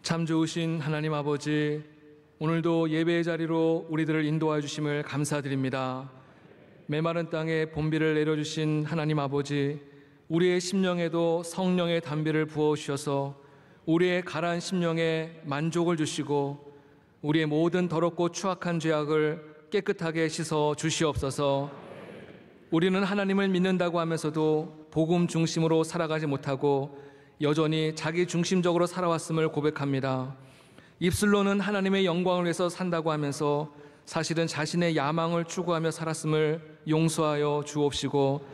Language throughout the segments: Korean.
참 좋으신 하나님 아버지, 오늘도 예배의 자리로 우리들을 인도하여 주심을 감사드립니다. 메마른 땅에 봄비를 내려주신 하나님 아버지, 우리의 심령에도 성령의 담비를 부어주셔서 우리의 가라앉은 심령에 만족을 주시고 우리의 모든 더럽고 추악한 죄악을 깨끗하게 씻어 주시옵소서. 우리는 하나님을 믿는다고 하면서도 복음 중심으로 살아가지 못하고 여전히 자기 중심적으로 살아왔음을 고백합니다. 입술로는 하나님의 영광을 위해서 산다고 하면서 사실은 자신의 야망을 추구하며 살았음을 용서하여 주옵시고,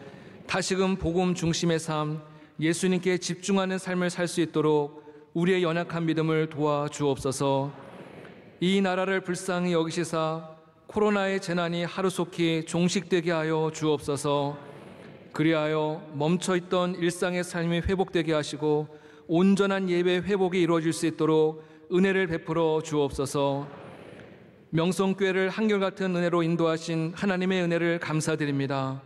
다시금 복음 중심의 삶, 예수님께 집중하는 삶을 살 수 있도록 우리의 연약한 믿음을 도와 주옵소서. 이 나라를 불쌍히 여기시사 코로나의 재난이 하루속히 종식되게 하여 주옵소서. 그리하여 멈춰있던 일상의 삶이 회복되게 하시고 온전한 예배 회복이 이루어질 수 있도록 은혜를 베풀어 주옵소서. 명성교회를 한결같은 은혜로 인도하신 하나님의 은혜를 감사드립니다.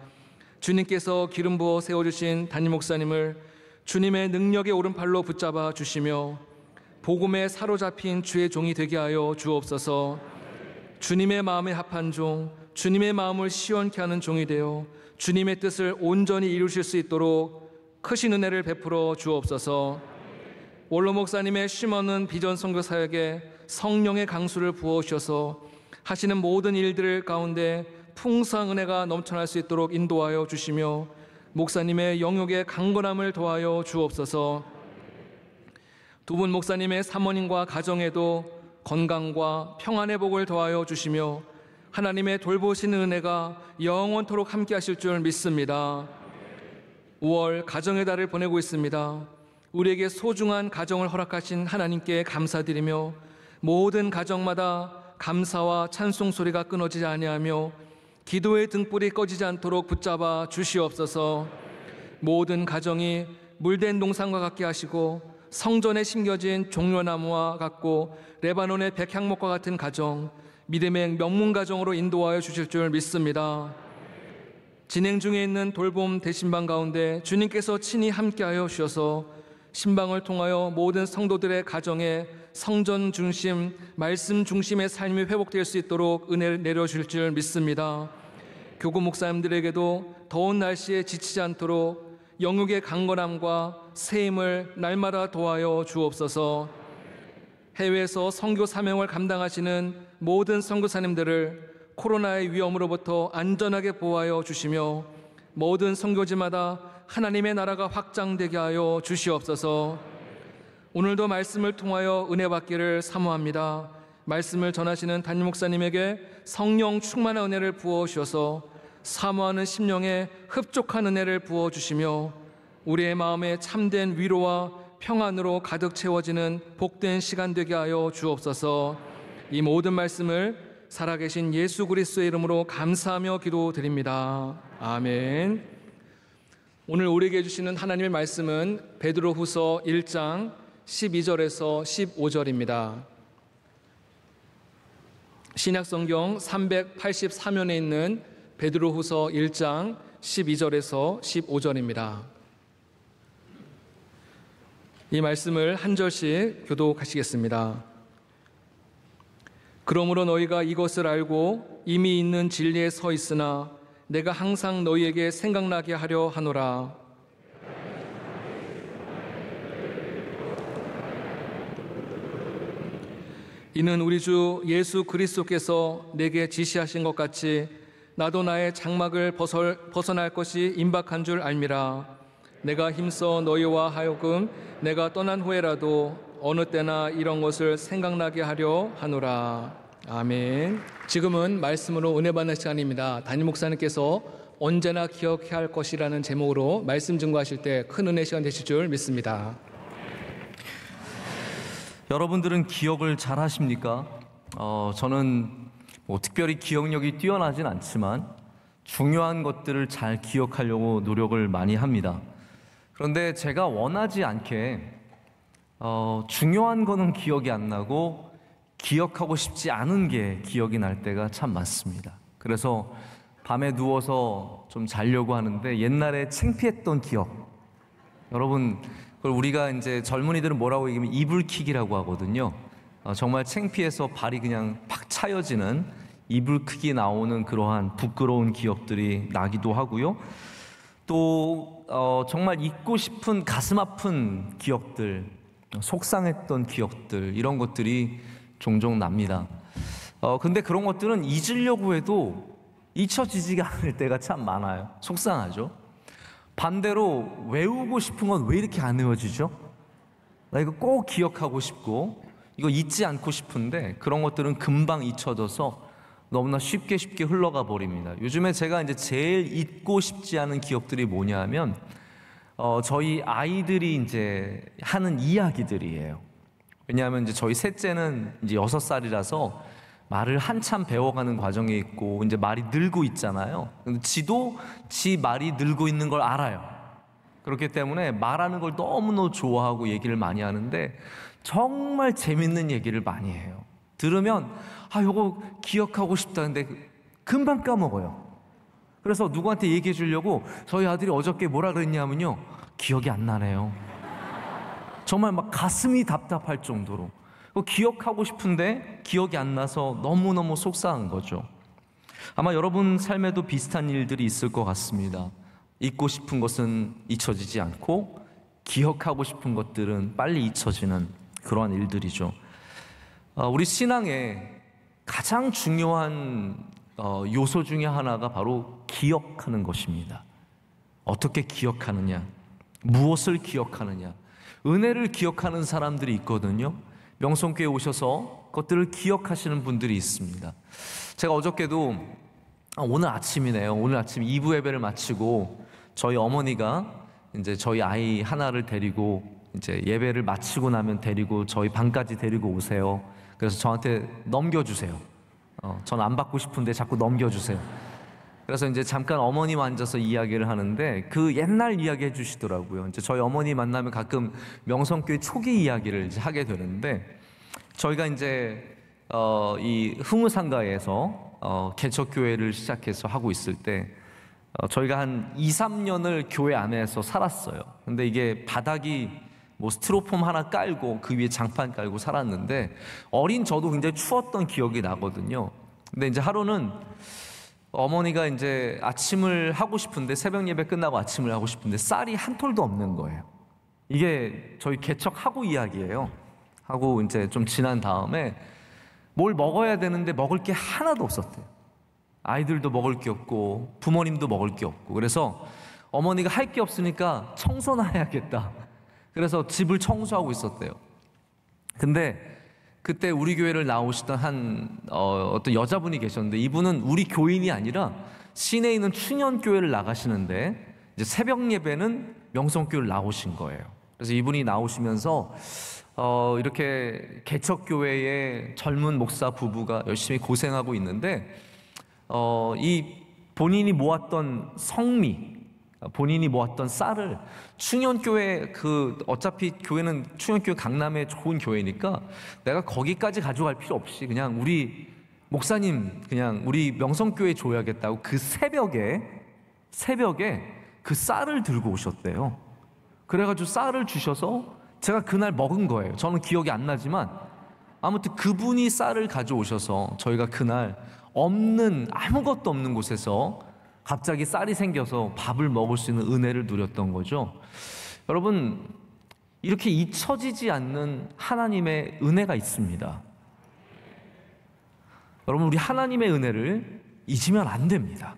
주님께서 기름 부어 세워주신 담임 목사님을 주님의 능력의 오른팔로 붙잡아 주시며 복음에 사로잡힌 주의 종이 되게 하여 주옵소서. 주님의 마음에 합한 종, 주님의 마음을 시원케 하는 종이 되어 주님의 뜻을 온전히 이루실 수 있도록 크신 은혜를 베풀어 주옵소서. 원로 목사님의 쉼없는 비전 선교 사역에 성령의 강수를 부어주셔서 하시는 모든 일들 가운데 풍성한 은혜가 넘쳐날 수 있도록 인도하여 주시며 목사님의 영역의 강건함을 도하여 주옵소서. 두 분 목사님의 사모님과 가정에도 건강과 평안의 복을 더하여 주시며 하나님의 돌보시는 은혜가 영원토록 함께 하실 줄 믿습니다. 5월 가정의 달을 보내고 있습니다. 우리에게 소중한 가정을 허락하신 하나님께 감사드리며 모든 가정마다 감사와 찬송 소리가 끊어지지 아니하며 기도의 등불이 꺼지지 않도록 붙잡아 주시옵소서. 모든 가정이 물된 동산과 같게 하시고 성전에 심겨진 종려나무와 같고 레바논의 백향목과 같은 가정, 믿음의 명문 가정으로 인도하여 주실 줄 믿습니다. 진행 중에 있는 돌봄 대신방 가운데 주님께서 친히 함께하여 주셔서 신방을 통하여 모든 성도들의 가정에 성전 중심, 말씀 중심의 삶이 회복될 수 있도록 은혜를 내려주실 줄 믿습니다. 교구 목사님들에게도 더운 날씨에 지치지 않도록 영육의 강건함과 세임을 날마다 도하여 주옵소서. 해외에서 선교 사명을 감당하시는 모든 선교사님들을 코로나의 위험으로부터 안전하게 보호하여 주시며 모든 선교지마다 하나님의 나라가 확장되게 하여 주시옵소서. 오늘도 말씀을 통하여 은혜 받기를 사모합니다. 말씀을 전하시는 담임 목사님에게 성령 충만한 은혜를 부어 주셔서 사모하는 심령에 흡족한 은혜를 부어 주시며 우리의 마음에 참된 위로와 평안으로 가득 채워지는 복된 시간 되게 하여 주옵소서. 이 모든 말씀을 살아계신 예수 그리스도의 이름으로 감사하며 기도드립니다. 아멘. 오늘 우리에게 주시는 하나님의 말씀은 베드로후서 1장 12절에서 15절입니다. 신약성경 384면에 있는 베드로후서 1장 12절에서 15절입니다. 이 말씀을 한 절씩 교독하시겠습니다. 그러므로 너희가 이것을 알고 이미 있는 진리에 서 있으나 내가 항상 너희에게 생각나게 하려 하노라. 이는 우리 주 예수 그리스도께서 내게 지시하신 것 같이 나도 나의 장막을 벗어날 것이 임박한 줄 알미라. 내가 힘써 너희와 하여금 내가 떠난 후에라도 어느 때나 이런 것을 생각나게 하려 하노라. 아멘. 지금은 말씀으로 은혜 받는 시간입니다. 담임 목사님께서 언제나 기억해야 할 것이라는 제목으로 말씀 증거하실 때 큰 은혜 시간 되실 줄 믿습니다. 여러분들은 기억을 잘 하십니까? 저는 특별히 기억력이 뛰어나진 않지만 중요한 것들을 잘 기억하려고 노력을 많이 합니다. 그런데 제가 원하지 않게 중요한 거는 기억이 안 나고 기억하고 싶지 않은 게 기억이 날 때가 참 많습니다. 그래서 밤에 누워서 좀 자려고 하는데 옛날에 창피했던 기억, 여러분 그걸 우리가 이제 젊은이들은 뭐라고 얘기하면 이불킥이라고 하거든요. 정말 창피해서 발이 그냥 팍 차여지는 이불킥이 나오는 그러한 부끄러운 기억들이 나기도 하고요. 또 정말 잊고 싶은 가슴 아픈 기억들, 속상했던 기억들, 이런 것들이 종종 납니다. 근데 그런 것들은 잊으려고 해도 잊혀지지가 않을 때가 참 많아요. 속상하죠. 반대로 외우고 싶은 건 왜 이렇게 안 외워지죠? 나 이거 꼭 기억하고 싶고 이거 잊지 않고 싶은데 그런 것들은 금방 잊혀져서 너무나 쉽게 흘러가 버립니다. 요즘에 제가 이제 제일 잊고 싶지 않은 기억들이 뭐냐 하면 저희 아이들이 이제 하는 이야기들이에요. 왜냐하면 이제 저희 셋째는 이제 6살이라서 말을 한참 배워가는 과정에 있고 이제 말이 늘고 있잖아요. 근데 지도 지 말이 늘고 있는 걸 알아요. 그렇기 때문에 말하는 걸 너무너무 좋아하고 얘기를 많이 하는데 정말 재밌는 얘기를 많이 해요. 들으면 요거 기억하고 싶다는데 금방 까먹어요. 그래서 누구한테 얘기해 주려고 저희 아들이 어저께 뭐라 그랬냐면요, 기억이 안 나네요. 정말 막 가슴이 답답할 정도로 기억하고 싶은데 기억이 안 나서 너무너무 속상한 거죠. 아마 여러분 삶에도 비슷한 일들이 있을 것 같습니다. 잊고 싶은 것은 잊혀지지 않고 기억하고 싶은 것들은 빨리 잊혀지는 그러한 일들이죠. 우리 신앙의 가장 중요한 요소 중에 하나가 바로 기억하는 것입니다. 어떻게 기억하느냐, 무엇을 기억하느냐. 은혜를 기억하는 사람들이 있거든요. 명성교회 오셔서 그것들을 기억하시는 분들이 있습니다. 제가 어저께도 오늘 아침이네요. 오늘 아침 2부 예배를 마치고 저희 어머니가 이제 저희 아이 하나를 데리고 이제 예배를 마치고 나면 데리고 저희 방까지 데리고 오세요. 그래서 저한테 넘겨주세요. 전 안 받고 싶은데 자꾸 넘겨주세요. 그래서 이제 잠깐 어머님 앉아서 이야기를 하는데 그 옛날 이야기 해주시더라고요. 이제 저희 어머니 만나면 가끔 명성교회 초기 이야기를 이제 하게 되는데 저희가 이제 이 흥우상가에서 개척교회를 시작해서 하고 있을 때 저희가 한 2, 3년을 교회 안에서 살았어요. 근데 이게 바닥이 뭐 스티로폼 하나 깔고 그 위에 장판 깔고 살았는데 어린 저도 굉장히 추웠던 기억이 나거든요. 근데 이제 하루는 어머니가 이제 아침을 하고 싶은데 새벽 예배 끝나고 아침을 하고 싶은데 쌀이 한 톨도 없는 거예요. 이게 저희 개척하고 이야기예요. 하고 이제 좀 지난 다음에 뭘 먹어야 되는데 먹을 게 하나도 없었대요. 아이들도 먹을 게 없고 부모님도 먹을 게 없고 그래서 어머니가 할 게 없으니까 청소나 해야겠다. 그래서 집을 청소하고 있었대요. 근데 그때 우리 교회를 나오시던 어떤 여자분이 계셨는데 이분은 우리 교인이 아니라 시내에 있는 충현교회를 나가시는데 이제 새벽 예배는 명성교회를 나오신 거예요. 그래서 이분이 나오시면서 이렇게 개척교회의 젊은 목사 부부가 열심히 고생하고 있는데 이 본인이 모았던 성미, 본인이 모았던 쌀을 충현교회 어차피 교회는 충현교회 강남에 좋은 교회니까 내가 거기까지 가져갈 필요 없이 그냥 우리 목사님 그냥 우리 명성교회에 줘야겠다고 그 새벽에 그 쌀을 들고 오셨대요. 그래가지고 쌀을 주셔서 제가 그날 먹은 거예요. 저는 기억이 안 나지만 아무튼 그분이 쌀을 가져오셔서 저희가 그날 아무것도 없는 곳에서 갑자기 쌀이 생겨서 밥을 먹을 수 있는 은혜를 누렸던 거죠. 여러분, 이렇게 잊혀지지 않는 하나님의 은혜가 있습니다. 여러분, 우리 하나님의 은혜를 잊으면 안 됩니다.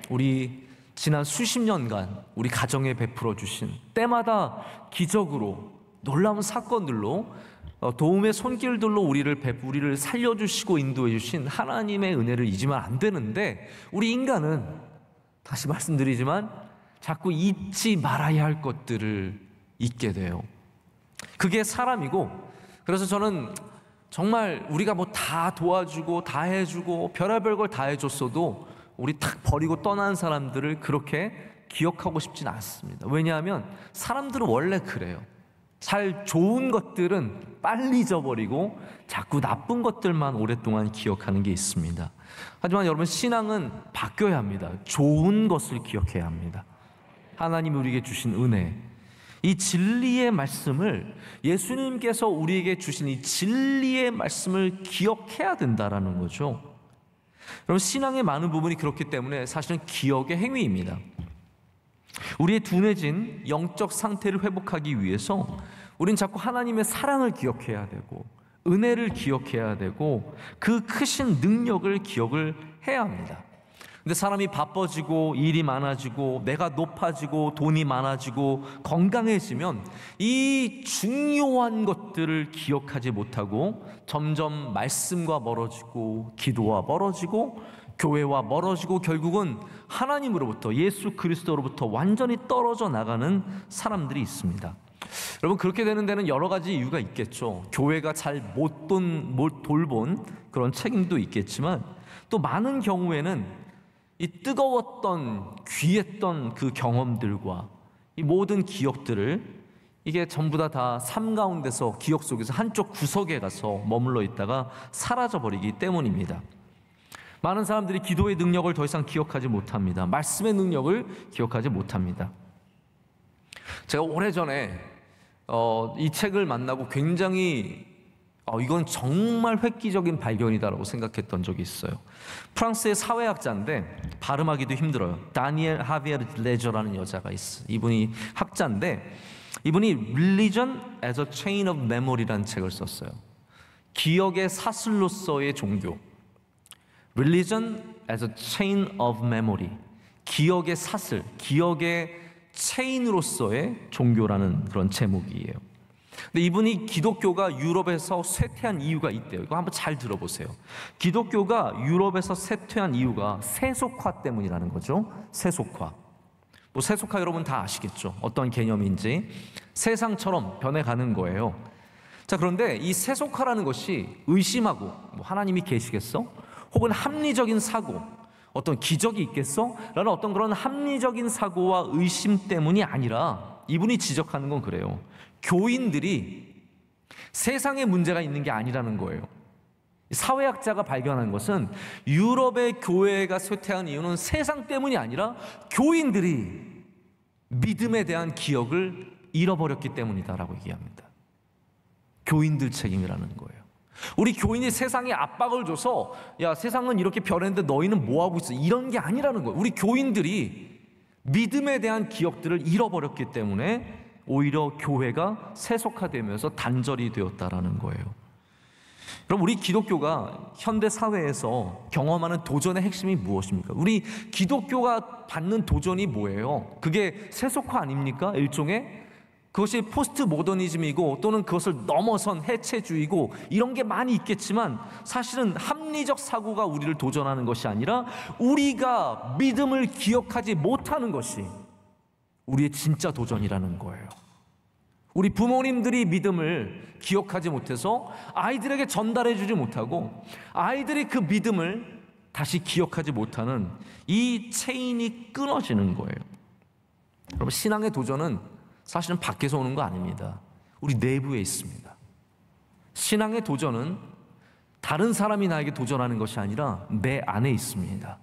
우리 지난 수십 년간 우리 가정에 베풀어 주신 때마다 기적으로 놀라운 사건들로 도움의 손길들로 우리를 살려주시고 인도해 주신 하나님의 은혜를 잊으면 안 되는데 우리 인간은 다시 말씀드리지만 자꾸 잊지 말아야 할 것들을 잊게 돼요. 그게 사람이고 그래서 저는 정말 우리가 뭐 다 도와주고 다 해주고 별의별 걸 다 해줬어도 우리 탁 버리고 떠난 사람들을 그렇게 기억하고 싶진 않습니다. 왜냐하면 사람들은 원래 그래요. 잘 좋은 것들은 빨리 잊어버리고 자꾸 나쁜 것들만 오랫동안 기억하는 게 있습니다. 하지만 여러분, 신앙은 바뀌어야 합니다. 좋은 것을 기억해야 합니다. 하나님이 우리에게 주신 은혜, 이 진리의 말씀을, 예수님께서 우리에게 주신 이 진리의 말씀을 기억해야 된다라는 거죠. 여러분, 신앙의 많은 부분이 그렇기 때문에 사실은 기억의 행위입니다. 우리의 둔해진 영적 상태를 회복하기 위해서 우린 자꾸 하나님의 사랑을 기억해야 되고, 은혜를 기억해야 되고, 그 크신 능력을 기억을 해야 합니다. 근데 사람이 바빠지고 일이 많아지고 내가 높아지고 돈이 많아지고 건강해지면 이 중요한 것들을 기억하지 못하고 점점 말씀과 멀어지고 기도와 멀어지고 교회와 멀어지고 결국은 하나님으로부터, 예수 그리스도로부터 완전히 떨어져 나가는 사람들이 있습니다. 여러분, 그렇게 되는 데는 여러 가지 이유가 있겠죠. 교회가 잘 못 돌본 그런 책임도 있겠지만, 또 많은 경우에는 이 뜨거웠던, 귀했던 그 경험들과 이 모든 기억들을, 이게 전부 다 삶 가운데서, 기억 속에서 한쪽 구석에 가서 머물러 있다가 사라져버리기 때문입니다. 많은 사람들이 기도의 능력을 더 이상 기억하지 못합니다. 말씀의 능력을 기억하지 못합니다. 제가 오래전에 이 책을 만나고 굉장히 이건 정말 획기적인 발견이다라고 생각했던 적이 있어요. 프랑스의 사회학자인데 발음하기도 힘들어요. 다니엘 하비에르 레저라는 여자가 있어요. 이분이 학자인데, 이분이 Religion as a Chain of Memory라는 책을 썼어요. 기억의 사슬로서의 종교. Religion as a Chain of Memory. 기억의 사슬, 기억의 체인으로서의 종교라는 그런 제목이에요. 근데 이분이 기독교가 유럽에서 쇠퇴한 이유가 있대요. 이거 한번 잘 들어보세요. 기독교가 유럽에서 쇠퇴한 이유가 세속화 때문이라는 거죠. 세속화. 세속화 여러분 다 아시겠죠? 어떤 개념인지. 세상처럼 변해가는 거예요. 자, 그런데 이 세속화라는 것이 의심하고 하나님이 계시겠어? 혹은 합리적인 사고, 어떤 기적이 있겠어? 라는 어떤 그런 합리적인 사고와 의심 때문이 아니라, 이분이 지적하는 건 그래요. 교인들이 세상에 문제가 있는 게 아니라는 거예요. 사회학자가 발견한 것은 유럽의 교회가 쇠퇴한 이유는 세상 때문이 아니라 교인들이 믿음에 대한 기억을 잃어버렸기 때문이다라고 얘기합니다. 교인들 책임이라는 거예요. 우리 교인이 세상에 압박을 줘서 야, 세상은 이렇게 변했는데 너희는 뭐하고 있어, 이런 게 아니라는 거예요. 우리 교인들이 믿음에 대한 기억들을 잃어버렸기 때문에 오히려 교회가 세속화되면서 단절이 되었다라는 거예요. 그럼 우리 기독교가 현대 사회에서 경험하는 도전의 핵심이 무엇입니까? 우리 기독교가 받는 도전이 뭐예요? 그게 세속화 아닙니까? 일종의 그것이 포스트 모더니즘이고, 또는 그것을 넘어선 해체주의고, 이런 게 많이 있겠지만 사실은 합리적 사고가 우리를 도전하는 것이 아니라 우리가 믿음을 기억하지 못하는 것이 우리의 진짜 도전이라는 거예요. 우리 부모님들이 믿음을 기억하지 못해서 아이들에게 전달해 주지 못하고, 아이들이 그 믿음을 다시 기억하지 못하는 이 체인이 끊어지는 거예요. 여러분, 신앙의 도전은 사실은 밖에서 오는 거 아닙니다. 우리 내부에 있습니다. 신앙의 도전은 다른 사람이 나에게 도전하는 것이 아니라 내 안에 있습니다.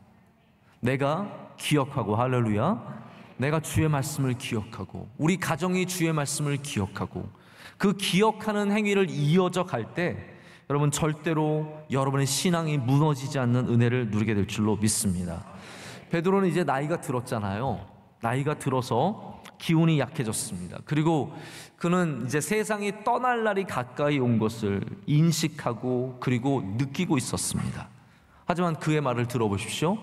내가 기억하고, 할렐루야, 내가 주의 말씀을 기억하고, 우리 가정이 주의 말씀을 기억하고, 그 기억하는 행위를 이어져 갈 때 여러분, 절대로 여러분의 신앙이 무너지지 않는 은혜를 누리게 될 줄로 믿습니다. 베드로는 이제 나이가 들었잖아요. 나이가 들어서 기운이 약해졌습니다. 그리고 그는 이제 세상이 떠날 날이 가까이 온 것을 인식하고 그리고 느끼고 있었습니다. 하지만 그의 말을 들어보십시오.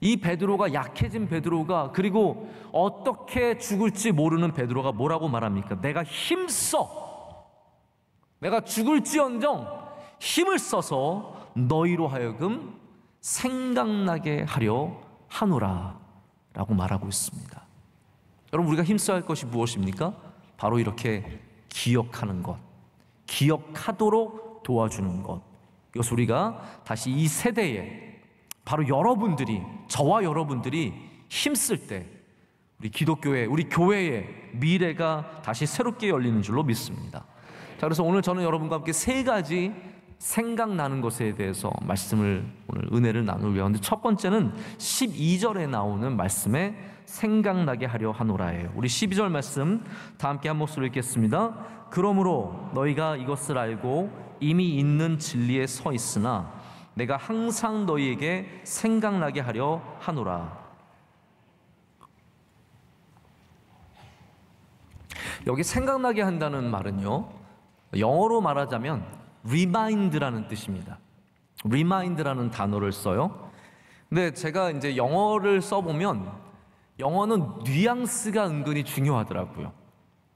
이 베드로가, 약해진 베드로가, 그리고 어떻게 죽을지 모르는 베드로가 뭐라고 말합니까? 내가 힘써, 내가 죽을지언정 힘을 써서 너희로 하여금 생각나게 하려 하노라 라고 말하고 있습니다. 여러분, 우리가 힘써야 할 것이 무엇입니까? 바로 이렇게 기억하는 것, 기억하도록 도와주는 것. 이것을 우리가 다시 이 세대에, 바로 여러분들이, 저와 여러분들이 힘쓸 때 우리 기독교회, 우리 교회의 미래가 다시 새롭게 열리는 줄로 믿습니다. 자, 그래서 오늘 저는 여러분과 함께 세 가지 생각나는 것에 대해서 말씀을 오늘 은혜를 나누려고 하는데, 첫 번째는 12절에 나오는 말씀에 생각나게 하려 하노라예요. 우리 12절 말씀 다 함께 한 목소리로 읽겠습니다. 그러므로 너희가 이것을 알고 이미 있는 진리에 서 있으나 내가 항상 너희에게 생각나게 하려 하노라. 여기 생각나게 한다는 말은요, 영어로 말하자면 remind라는 뜻입니다. remind라는 단어를 써요. 근데 제가 이제 영어를 써보면 영어는 뉘앙스가 은근히 중요하더라고요.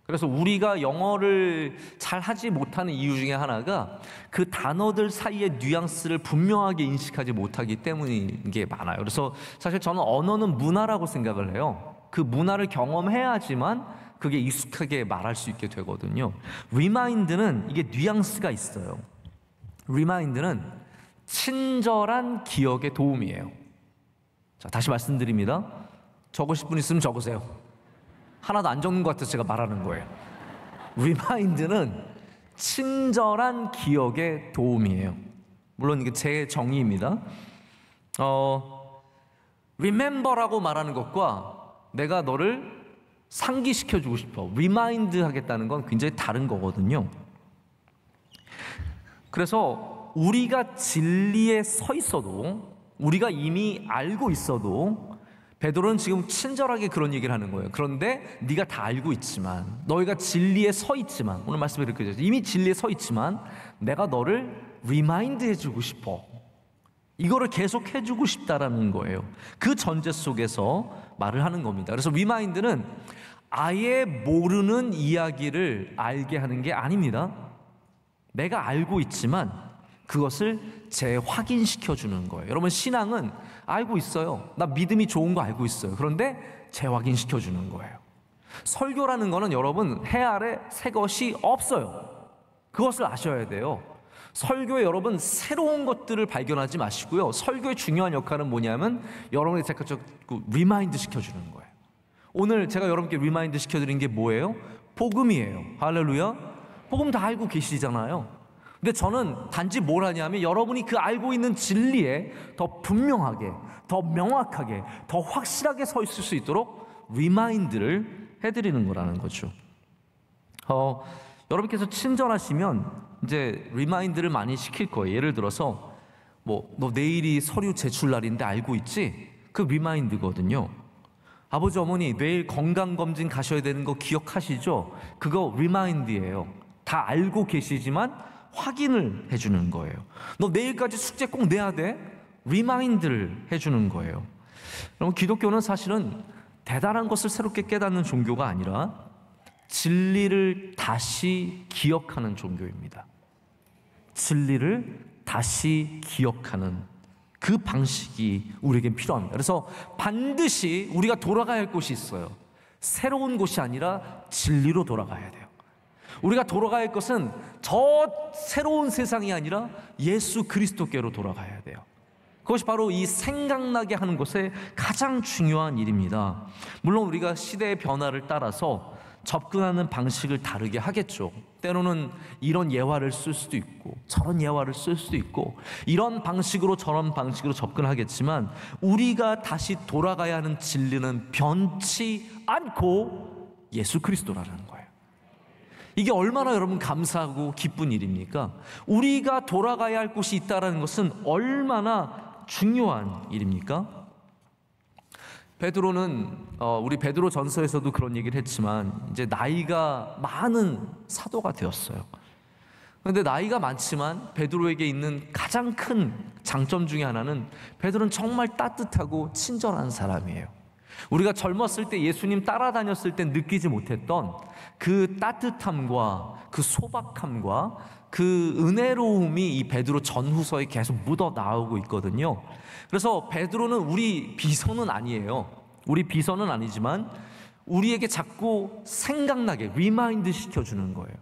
그래서 우리가 영어를 잘 하지 못하는 이유 중에 하나가 그 단어들 사이의 뉘앙스를 분명하게 인식하지 못하기 때문인 게 많아요. 그래서 사실 저는 언어는 문화라고 생각을 해요. 그 문화를 경험해야지만 그게 익숙하게 말할 수 있게 되거든요. remind는 이게 뉘앙스가 있어요. remind는 친절한 기억의 도움이에요. 자, 다시 말씀드립니다. 적으실 분 있으면 적으세요. 하나도 안 적는 것 같아서 제가 말하는 거예요. remind는 친절한 기억의 도움이에요. 물론 이게 제 정의입니다. remember라고 말하는 것과 내가 너를 상기시켜주고 싶어, 리마인드 하겠다는 건 굉장히 다른 거거든요. 그래서 우리가 진리에 서 있어도, 우리가 이미 알고 있어도, 베드로는 지금 친절하게 그런 얘기를 하는 거예요. 그런데 네가 다 알고 있지만, 너희가 진리에 서 있지만, 오늘 말씀에 이렇게 되죠. 이미 진리에 서 있지만 내가 너를 리마인드 해주고 싶어, 이거를 계속 해주고 싶다라는 거예요. 그 전제 속에서 말을 하는 겁니다. 그래서 리마인드는 아예 모르는 이야기를 알게 하는 게 아닙니다. 내가 알고 있지만 그것을 재확인시켜주는 거예요. 여러분, 신앙은 알고 있어요. 나 믿음이 좋은 거 알고 있어요. 그런데 재확인시켜주는 거예요. 설교라는 거는 여러분, 해 아래 새 것이 없어요. 그것을 아셔야 돼요. 설교에 여러분 새로운 것들을 발견하지 마시고요. 설교의 중요한 역할은 뭐냐면 여러분에게 자꾸 리마인드 시켜주는 거예요. 오늘 제가 여러분께 리마인드 시켜드린 게 뭐예요? 복음이에요. 할렐루야. 복음 다 알고 계시잖아요. 근데 저는 단지 뭘 하냐면 여러분이 그 알고 있는 진리에 더 분명하게, 더 명확하게, 더 확실하게 서 있을 수 있도록 리마인드를 해드리는 거라는 거죠. 여러분께서 친절하시면 이제 리마인드를 많이 시킬 거예요. 예를 들어서 너 내일이 서류 제출 날인데 알고 있지? 그 리마인드거든요. 아버지 어머니 내일 건강검진 가셔야 되는 거 기억하시죠? 그거 리마인드예요. 다 알고 계시지만 확인을 해주는 거예요. 너 내일까지 숙제 꼭 내야 돼? 리마인드를 해주는 거예요. 그럼 기독교는 사실은 대단한 것을 새롭게 깨닫는 종교가 아니라 진리를 다시 기억하는 종교입니다. 진리를 다시 기억하는 그 방식이 우리에겐 필요합니다. 그래서 반드시 우리가 돌아가야 할 곳이 있어요. 새로운 곳이 아니라 진리로 돌아가야 돼요. 우리가 돌아가야 할 것은 저 새로운 세상이 아니라 예수 그리스도께로 돌아가야 돼요. 그것이 바로 이 생각나게 하는 것의 가장 중요한 일입니다. 물론 우리가 시대의 변화를 따라서 접근하는 방식을 다르게 하겠죠. 때로는 이런 예화를 쓸 수도 있고 저런 예화를 쓸 수도 있고 이런 방식으로 저런 방식으로 접근하겠지만 우리가 다시 돌아가야 하는 진리는 변치 않고 예수 그리스도라는 거예요. 이게 얼마나 여러분 감사하고 기쁜 일입니까? 우리가 돌아가야 할 곳이 있다는 것은 얼마나 중요한 일입니까? 베드로는 우리 베드로 전서에서도 그런 얘기를 했지만 이제 나이가 많은 사도가 되었어요. 그런데 나이가 많지만 베드로에게 있는 가장 큰 장점 중에 하나는 베드로는 정말 따뜻하고 친절한 사람이에요. 우리가 젊었을 때 예수님 따라다녔을 때 느끼지 못했던 그 따뜻함과 그 소박함과 그 은혜로움이 이 베드로 전후서에 계속 묻어 나오고 있거든요. 그래서 베드로는 우리 비서는 아니에요. 우리 비서는 아니지만 우리에게 자꾸 생각나게 리마인드 시켜주는 거예요.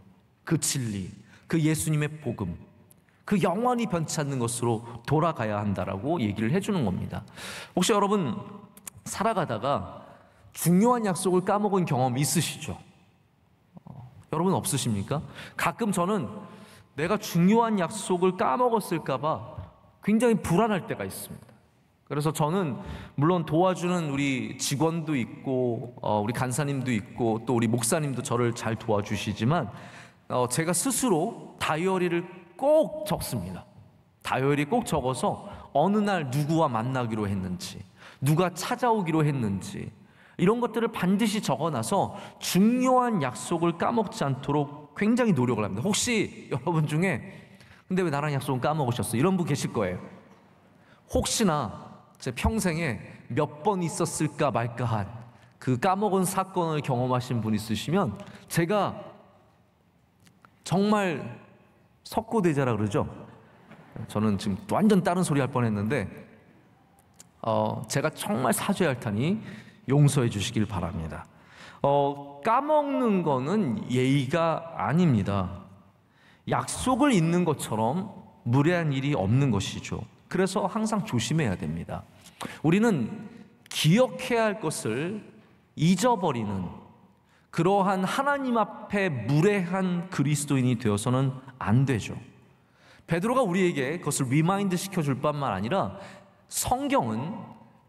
그 진리, 그 예수님의 복음, 그 영원히 변치 않는 것으로 돌아가야 한다라고 얘기를 해주는 겁니다. 혹시 여러분 살아가다가 중요한 약속을 까먹은 경험 있으시죠? 여러분 없으십니까? 가끔 저는 내가 중요한 약속을 까먹었을까봐 굉장히 불안할 때가 있습니다. 그래서 저는 물론 도와주는 우리 직원도 있고 우리 간사님도 있고 또 우리 목사님도 저를 잘 도와주시지만 제가 스스로 다이어리를 꼭 적습니다. 다이어리 꼭 적어서 어느 날 누구와 만나기로 했는지, 누가 찾아오기로 했는지 이런 것들을 반드시 적어놔서 중요한 약속을 까먹지 않도록 굉장히 노력을 합니다. 혹시 여러분 중에 근데 왜 나랑 약속은 까먹으셨어? 이런 분 계실 거예요. 혹시나 제 평생에 몇 번 있었을까 말까 한 그 까먹은 사건을 경험하신 분 있으시면 제가 정말 석고대자라 그러죠. 저는 지금 완전 다른 소리 할 뻔했는데 제가 정말 사죄할 테니 용서해 주시길 바랍니다. 까먹는 거는 예의가 아닙니다. 약속을 잊는 것처럼 무례한 일이 없는 것이죠. 그래서 항상 조심해야 됩니다. 우리는 기억해야 할 것을 잊어버리는 그러한 하나님 앞에 무례한 그리스도인이 되어서는 안 되죠. 베드로가 우리에게 그것을 리마인드 시켜줄 뿐만 아니라 성경은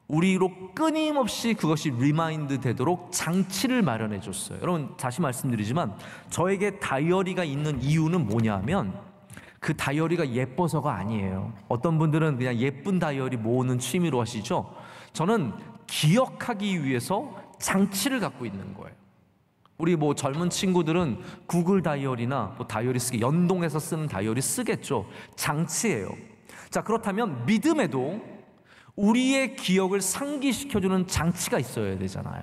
우리로 끊임없이 그것이 리마인드 되도록 장치를 마련해 줬어요. 여러분 다시 말씀드리지만 저에게 다이어리가 있는 이유는 뭐냐면 그 다이어리가 예뻐서가 아니에요. 어떤 분들은 그냥 예쁜 다이어리 모으는 취미로 하시죠. 저는 기억하기 위해서 장치를 갖고 있는 거예요. 우리 젊은 친구들은 구글 다이어리나 다이어리 쓰기 연동해서 쓰는 다이어리 쓰겠죠. 장치예요. 자, 그렇다면 믿음에도 우리의 기억을 상기시켜주는 장치가 있어야 되잖아요.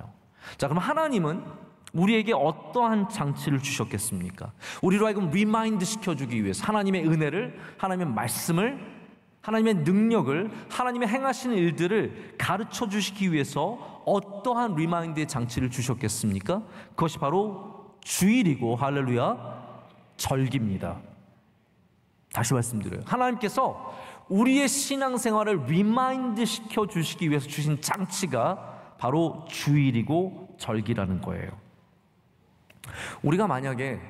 자, 그럼 하나님은 우리에게 어떠한 장치를 주셨겠습니까? 우리로 하여금 리마인드 시켜주기 위해서 하나님의 은혜를, 하나님의 말씀을, 하나님의 능력을, 하나님의 행하시는 일들을 가르쳐 주시기 위해서 어떠한 리마인드의 장치를 주셨겠습니까? 그것이 바로 주일이고 할렐루야 절기입니다. 다시 말씀드려요. 하나님께서 우리의 신앙생활을 리마인드 시켜주시기 위해서 주신 장치가 바로 주일이고 절기라는 거예요. 우리가 만약에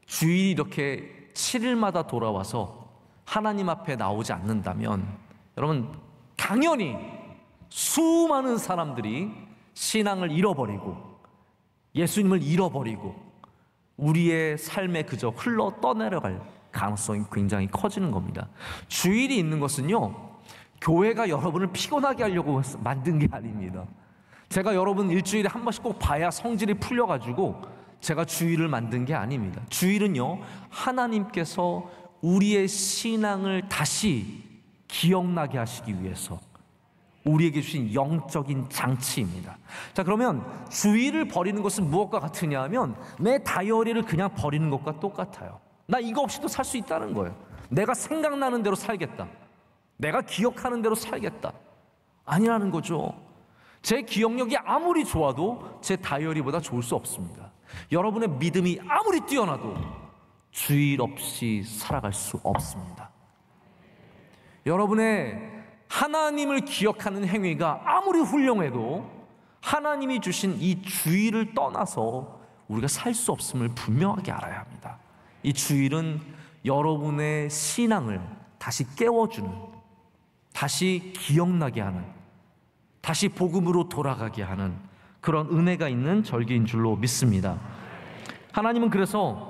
주일이 이렇게 7일마다 돌아와서 하나님 앞에 나오지 않는다면 여러분 당연히 수많은 사람들이 신앙을 잃어버리고 예수님을 잃어버리고 우리의 삶에 그저 흘러 떠내려갈 가능성이 굉장히 커지는 겁니다. 주일이 있는 것은요 교회가 여러분을 피곤하게 하려고 만든 게 아닙니다. 제가 여러분 일주일에 한 번씩 꼭 봐야 성질이 풀려가지고 제가 주일을 만든 게 아닙니다. 주일은요 하나님께서 우리의 신앙을 다시 기억나게 하시기 위해서 우리에게 주신 영적인 장치입니다. 자, 그러면 주일을 버리는 것은 무엇과 같으냐 하면 내 다이어리를 그냥 버리는 것과 똑같아요. 나 이거 없이도 살 수 있다는 거예요. 내가 생각나는 대로 살겠다. 내가 기억하는 대로 살겠다. 아니라는 거죠. 제 기억력이 아무리 좋아도 제 다이어리보다 좋을 수 없습니다. 여러분의 믿음이 아무리 뛰어나도 주일 없이 살아갈 수 없습니다. 여러분의 하나님을 기억하는 행위가 아무리 훌륭해도 하나님이 주신 이 주일을 떠나서 우리가 살 수 없음을 분명하게 알아야 합니다. 이 주일은 여러분의 신앙을 다시 깨워주는, 다시 기억나게 하는, 다시 복음으로 돌아가게 하는 그런 은혜가 있는 절기인 줄로 믿습니다. 하나님은 그래서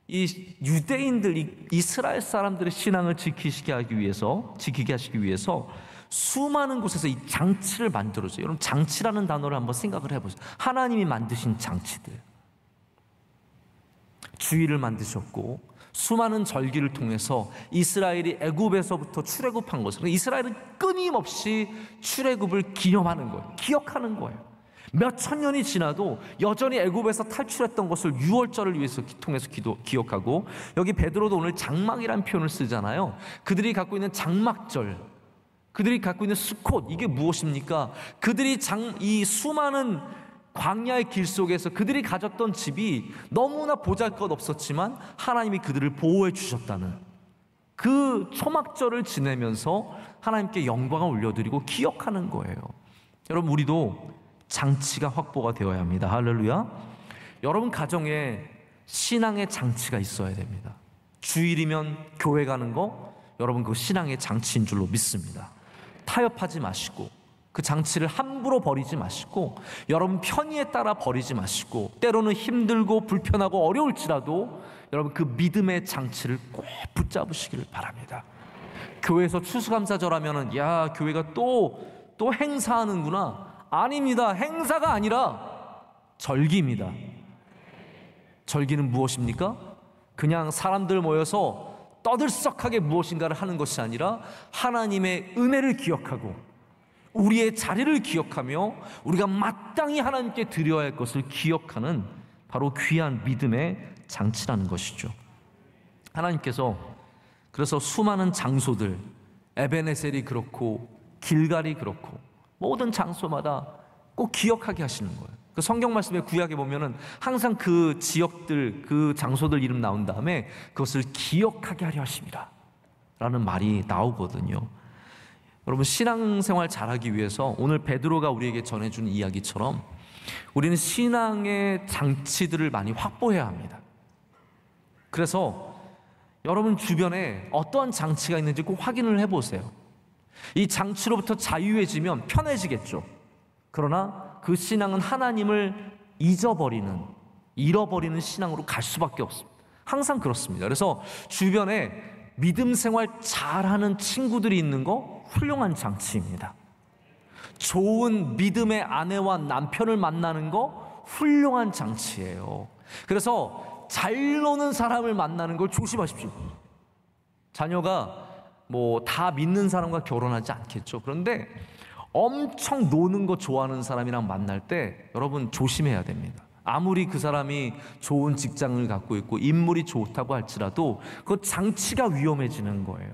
이 유대인들, 이 이스라엘 사람들의 신앙을 지키게 하시기 위해서 수많은 곳에서 이 장치를 만들어줘요. 여러분 장치라는 단어를 한번 생각을 해보세요. 하나님이 만드신 장치들, 주일을 만드셨고 수많은 절기를 통해서 이스라엘이 애굽에서부터 출애굽한 것을, 이스라엘은 끊임없이 출애굽을 기념하는 거예요. 기억하는 거예요. 몇 천 년이 지나도 여전히 애굽에서 탈출했던 것을 유월절을 위해서 통해서 기억하고, 여기 베드로도 오늘 장막이라는 표현을 쓰잖아요. 그들이 갖고 있는 장막절, 그들이 갖고 있는 수콧, 이게 무엇입니까? 그들이 이 수많은 광야의 길 속에서 그들이 가졌던 집이 너무나 보잘것없었지만 하나님이 그들을 보호해 주셨다는 그 초막절을 지내면서 하나님께 영광을 올려드리고 기억하는 거예요. 여러분 우리도 장치가 확보가 되어야 합니다. 할렐루야. 여러분 가정에 신앙의 장치가 있어야 됩니다. 주일이면 교회 가는 거, 여러분 그 신앙의 장치인 줄로 믿습니다. 타협하지 마시고 그 장치를 함부로 버리지 마시고 여러분 편의에 따라 버리지 마시고 때로는 힘들고 불편하고 어려울지라도 여러분 그 믿음의 장치를 꼭 붙잡으시기를 바랍니다. 교회에서 추수감사절 하면은 야 교회가 또 행사하는구나. 아닙니다. 행사가 아니라 절기입니다. 절기는 무엇입니까? 그냥 사람들 모여서 떠들썩하게 무엇인가를 하는 것이 아니라 하나님의 은혜를 기억하고 우리의 자리를 기억하며 우리가 마땅히 하나님께 드려야 할 것을 기억하는 바로 귀한 믿음의 장치라는 것이죠. 하나님께서 그래서 수많은 장소들, 에베네셀이 그렇고 길갈이 그렇고 모든 장소마다 꼭 기억하게 하시는 거예요. 그 성경 말씀에 구약에 보면은 항상 그 지역들, 그 장소들 이름 나온 다음에 그것을 기억하게 하려 하십니다 라는 말이 나오거든요. 여러분 신앙생활 잘하기 위해서 오늘 베드로가 우리에게 전해준 이야기처럼 우리는 신앙의 장치들을 많이 확보해야 합니다. 그래서 여러분 주변에 어떠한 장치가 있는지 꼭 확인을 해보세요. 이 장치로부터 자유해지면 편해지겠죠. 그러나 그 신앙은 하나님을 잃어버리는 신앙으로 갈 수밖에 없습니다. 항상 그렇습니다. 그래서 주변에 믿음 생활 잘하는 친구들이 있는 거 훌륭한 장치입니다. 좋은 믿음의 아내와 남편을 만나는 거 훌륭한 장치예요. 그래서 잘 노는 사람을 만나는 걸 조심하십시오. 자녀가 뭐 다 믿는 사람과 결혼하지 않겠죠. 그런데 엄청 노는 거 좋아하는 사람이랑 만날 때 여러분 조심해야 됩니다. 아무리 그 사람이 좋은 직장을 갖고 있고 인물이 좋다고 할지라도 그 장치가 위험해지는 거예요.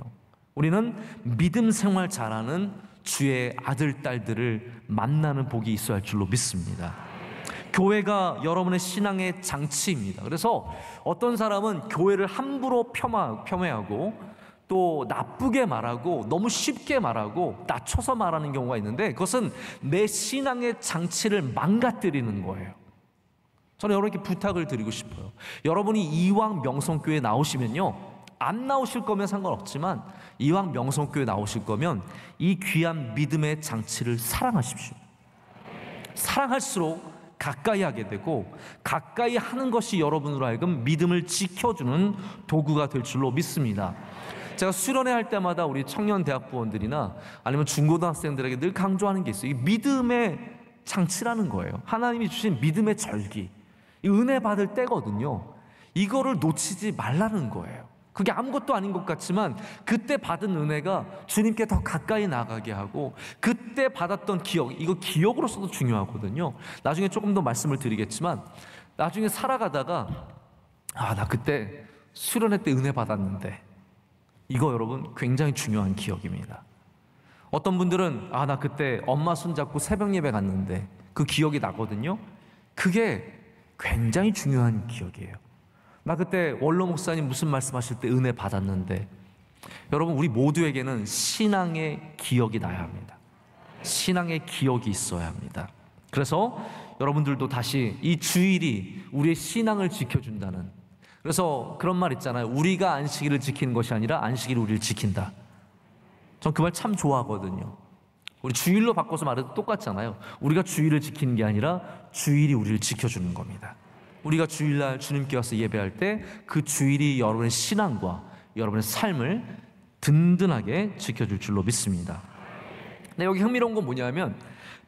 우리는 믿음 생활 잘하는 주의 아들, 딸들을 만나는 복이 있어야 할 줄로 믿습니다. 교회가 여러분의 신앙의 장치입니다. 그래서 어떤 사람은 교회를 함부로 폄훼하고 또 나쁘게 말하고 너무 쉽게 말하고 낮춰서 말하는 경우가 있는데 그것은 내 신앙의 장치를 망가뜨리는 거예요. 저는 여러분께 부탁을 드리고 싶어요. 여러분이 이왕 명성교회 나오시면요, 안 나오실 거면 상관없지만 이왕 명성교회 나오실 거면 이 귀한 믿음의 장치를 사랑하십시오. 사랑할수록 가까이 하게 되고 가까이 하는 것이 여러분으로 하여금 믿음을 지켜주는 도구가 될 줄로 믿습니다. 제가 수련회 할 때마다 우리 청년 대학부원들이나 아니면 중고등학생들에게 늘 강조하는 게 있어요. 이 믿음의 장치라는 거예요. 하나님이 주신 믿음의 절기, 이 은혜 받을 때거든요. 이거를 놓치지 말라는 거예요. 그게 아무것도 아닌 것 같지만 그때 받은 은혜가 주님께 더 가까이 나가게 하고 그때 받았던 기억, 이거 기억으로서도 중요하거든요. 나중에 조금 더 말씀을 드리겠지만 나중에 살아가다가 나 그때 수련회 때 은혜 받았는데, 이거 여러분 굉장히 중요한 기억입니다. 어떤 분들은 나 그때 엄마 손잡고 새벽 예배 갔는데 그 기억이 나거든요. 그게 굉장히 중요한 기억이에요. 나 그때 원로 목사님 무슨 말씀하실 때 은혜 받았는데, 여러분 우리 모두에게는 신앙의 기억이 나야 합니다. 신앙의 기억이 있어야 합니다. 그래서 여러분들도 다시 이 주일이 우리의 신앙을 지켜준다는, 그래서 그런 말 있잖아요. 우리가 안식일을 지키는 것이 아니라 안식일이 우리를 지킨다. 전 그 말 참 좋아하거든요. 우리 주일로 바꿔서 말해도 똑같잖아요. 우리가 주일을 지키는 게 아니라 주일이 우리를 지켜주는 겁니다. 우리가 주일날 주님께 와서 예배할 때 그 주일이 여러분의 신앙과 여러분의 삶을 든든하게 지켜줄 줄로 믿습니다. 근데 여기 흥미로운 건 뭐냐면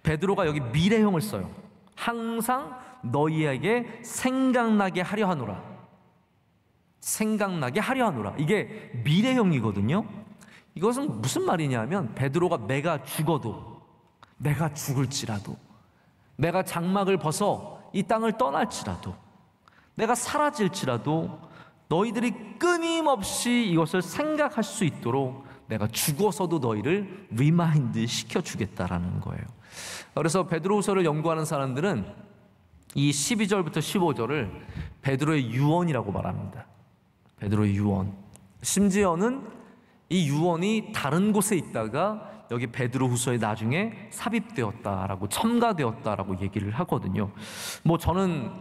베드로가 여기 미래형을 써요. 항상 너희에게 생각나게 하려 하노라. 생각나게 하려 하노라. 이게 미래형이거든요. 이것은 무슨 말이냐면 베드로가 내가 죽어도, 내가 죽을지라도, 내가 장막을 벗어 이 땅을 떠날지라도, 내가 사라질지라도 너희들이 끊임없이 이것을 생각할 수 있도록 내가 죽어서도 너희를 리마인드 시켜주겠다라는 거예요. 그래서 베드로후서를 연구하는 사람들은 이 12절부터 15절을 베드로의 유언이라고 말합니다. 베드로의 유언. 심지어는 이 유언이 다른 곳에 있다가 여기 베드로후서에 나중에 삽입되었다라고, 첨가되었다라고 얘기를 하거든요. 뭐 저는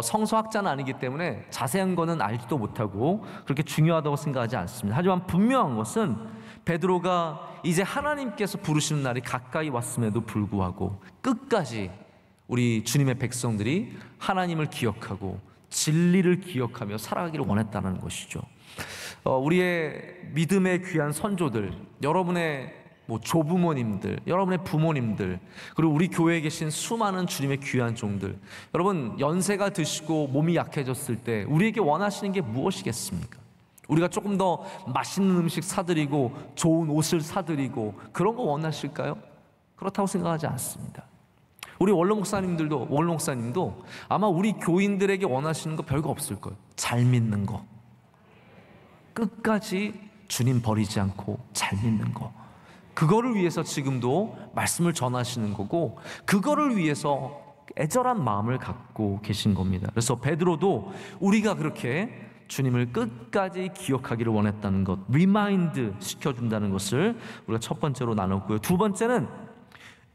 성서학자는 아니기 때문에 자세한 거는 알지도 못하고 그렇게 중요하다고 생각하지 않습니다. 하지만 분명한 것은 베드로가 이제 하나님께서 부르시는 날이 가까이 왔음에도 불구하고 끝까지 우리 주님의 백성들이 하나님을 기억하고 진리를 기억하며 살아가기를 원했다는 것이죠. 우리의 믿음의 귀한 선조들, 여러분의 조부모님들, 여러분의 부모님들, 그리고 우리 교회에 계신 수많은 주님의 귀한 종들, 여러분 연세가 드시고 몸이 약해졌을 때 우리에게 원하시는 게 무엇이겠습니까? 우리가 조금 더 맛있는 음식 사드리고 좋은 옷을 사드리고 그런 거 원하실까요? 그렇다고 생각하지 않습니다. 우리 원로 목사님도 아마 우리 교인들에게 원하시는 거 별거 없을 거예요. 잘 믿는 거, 끝까지 주님 버리지 않고 잘 믿는 거, 그거를 위해서 지금도 말씀을 전하시는 거고, 그거를 위해서 애절한 마음을 갖고 계신 겁니다. 그래서 베드로도 우리가 그렇게 주님을 끝까지 기억하기를 원했다는 것, 리마인드 시켜준다는 것을 우리가 첫 번째로 나눴고요. 두 번째는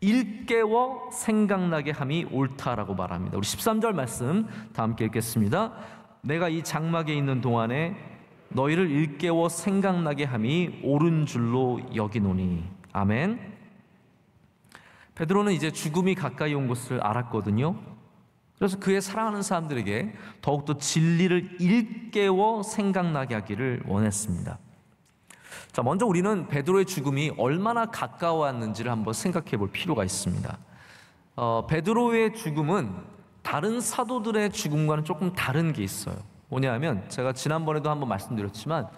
일깨워 생각나게 함이 옳다라고 말합니다. 우리 13절 말씀 다 함께 읽겠습니다. 내가 이 장막에 있는 동안에 너희를 일깨워 생각나게 함이 옳은 줄로 여기노니. 아멘. 베드로는 이제 죽음이 가까이 온 것을 알았거든요. 그래서 그의 사랑하는 사람들에게 더욱더 진리를 일깨워 생각나게 하기를 원했습니다. 자, 먼저 우리는 베드로의 죽음이 얼마나 가까웠는지를 한번 생각해 볼 필요가 있습니다. 베드로의 죽음은 다른 사도들의 죽음과는 조금 다른 게 있어요. 뭐냐면, 제가 지난번에도 한번 말씀드렸지만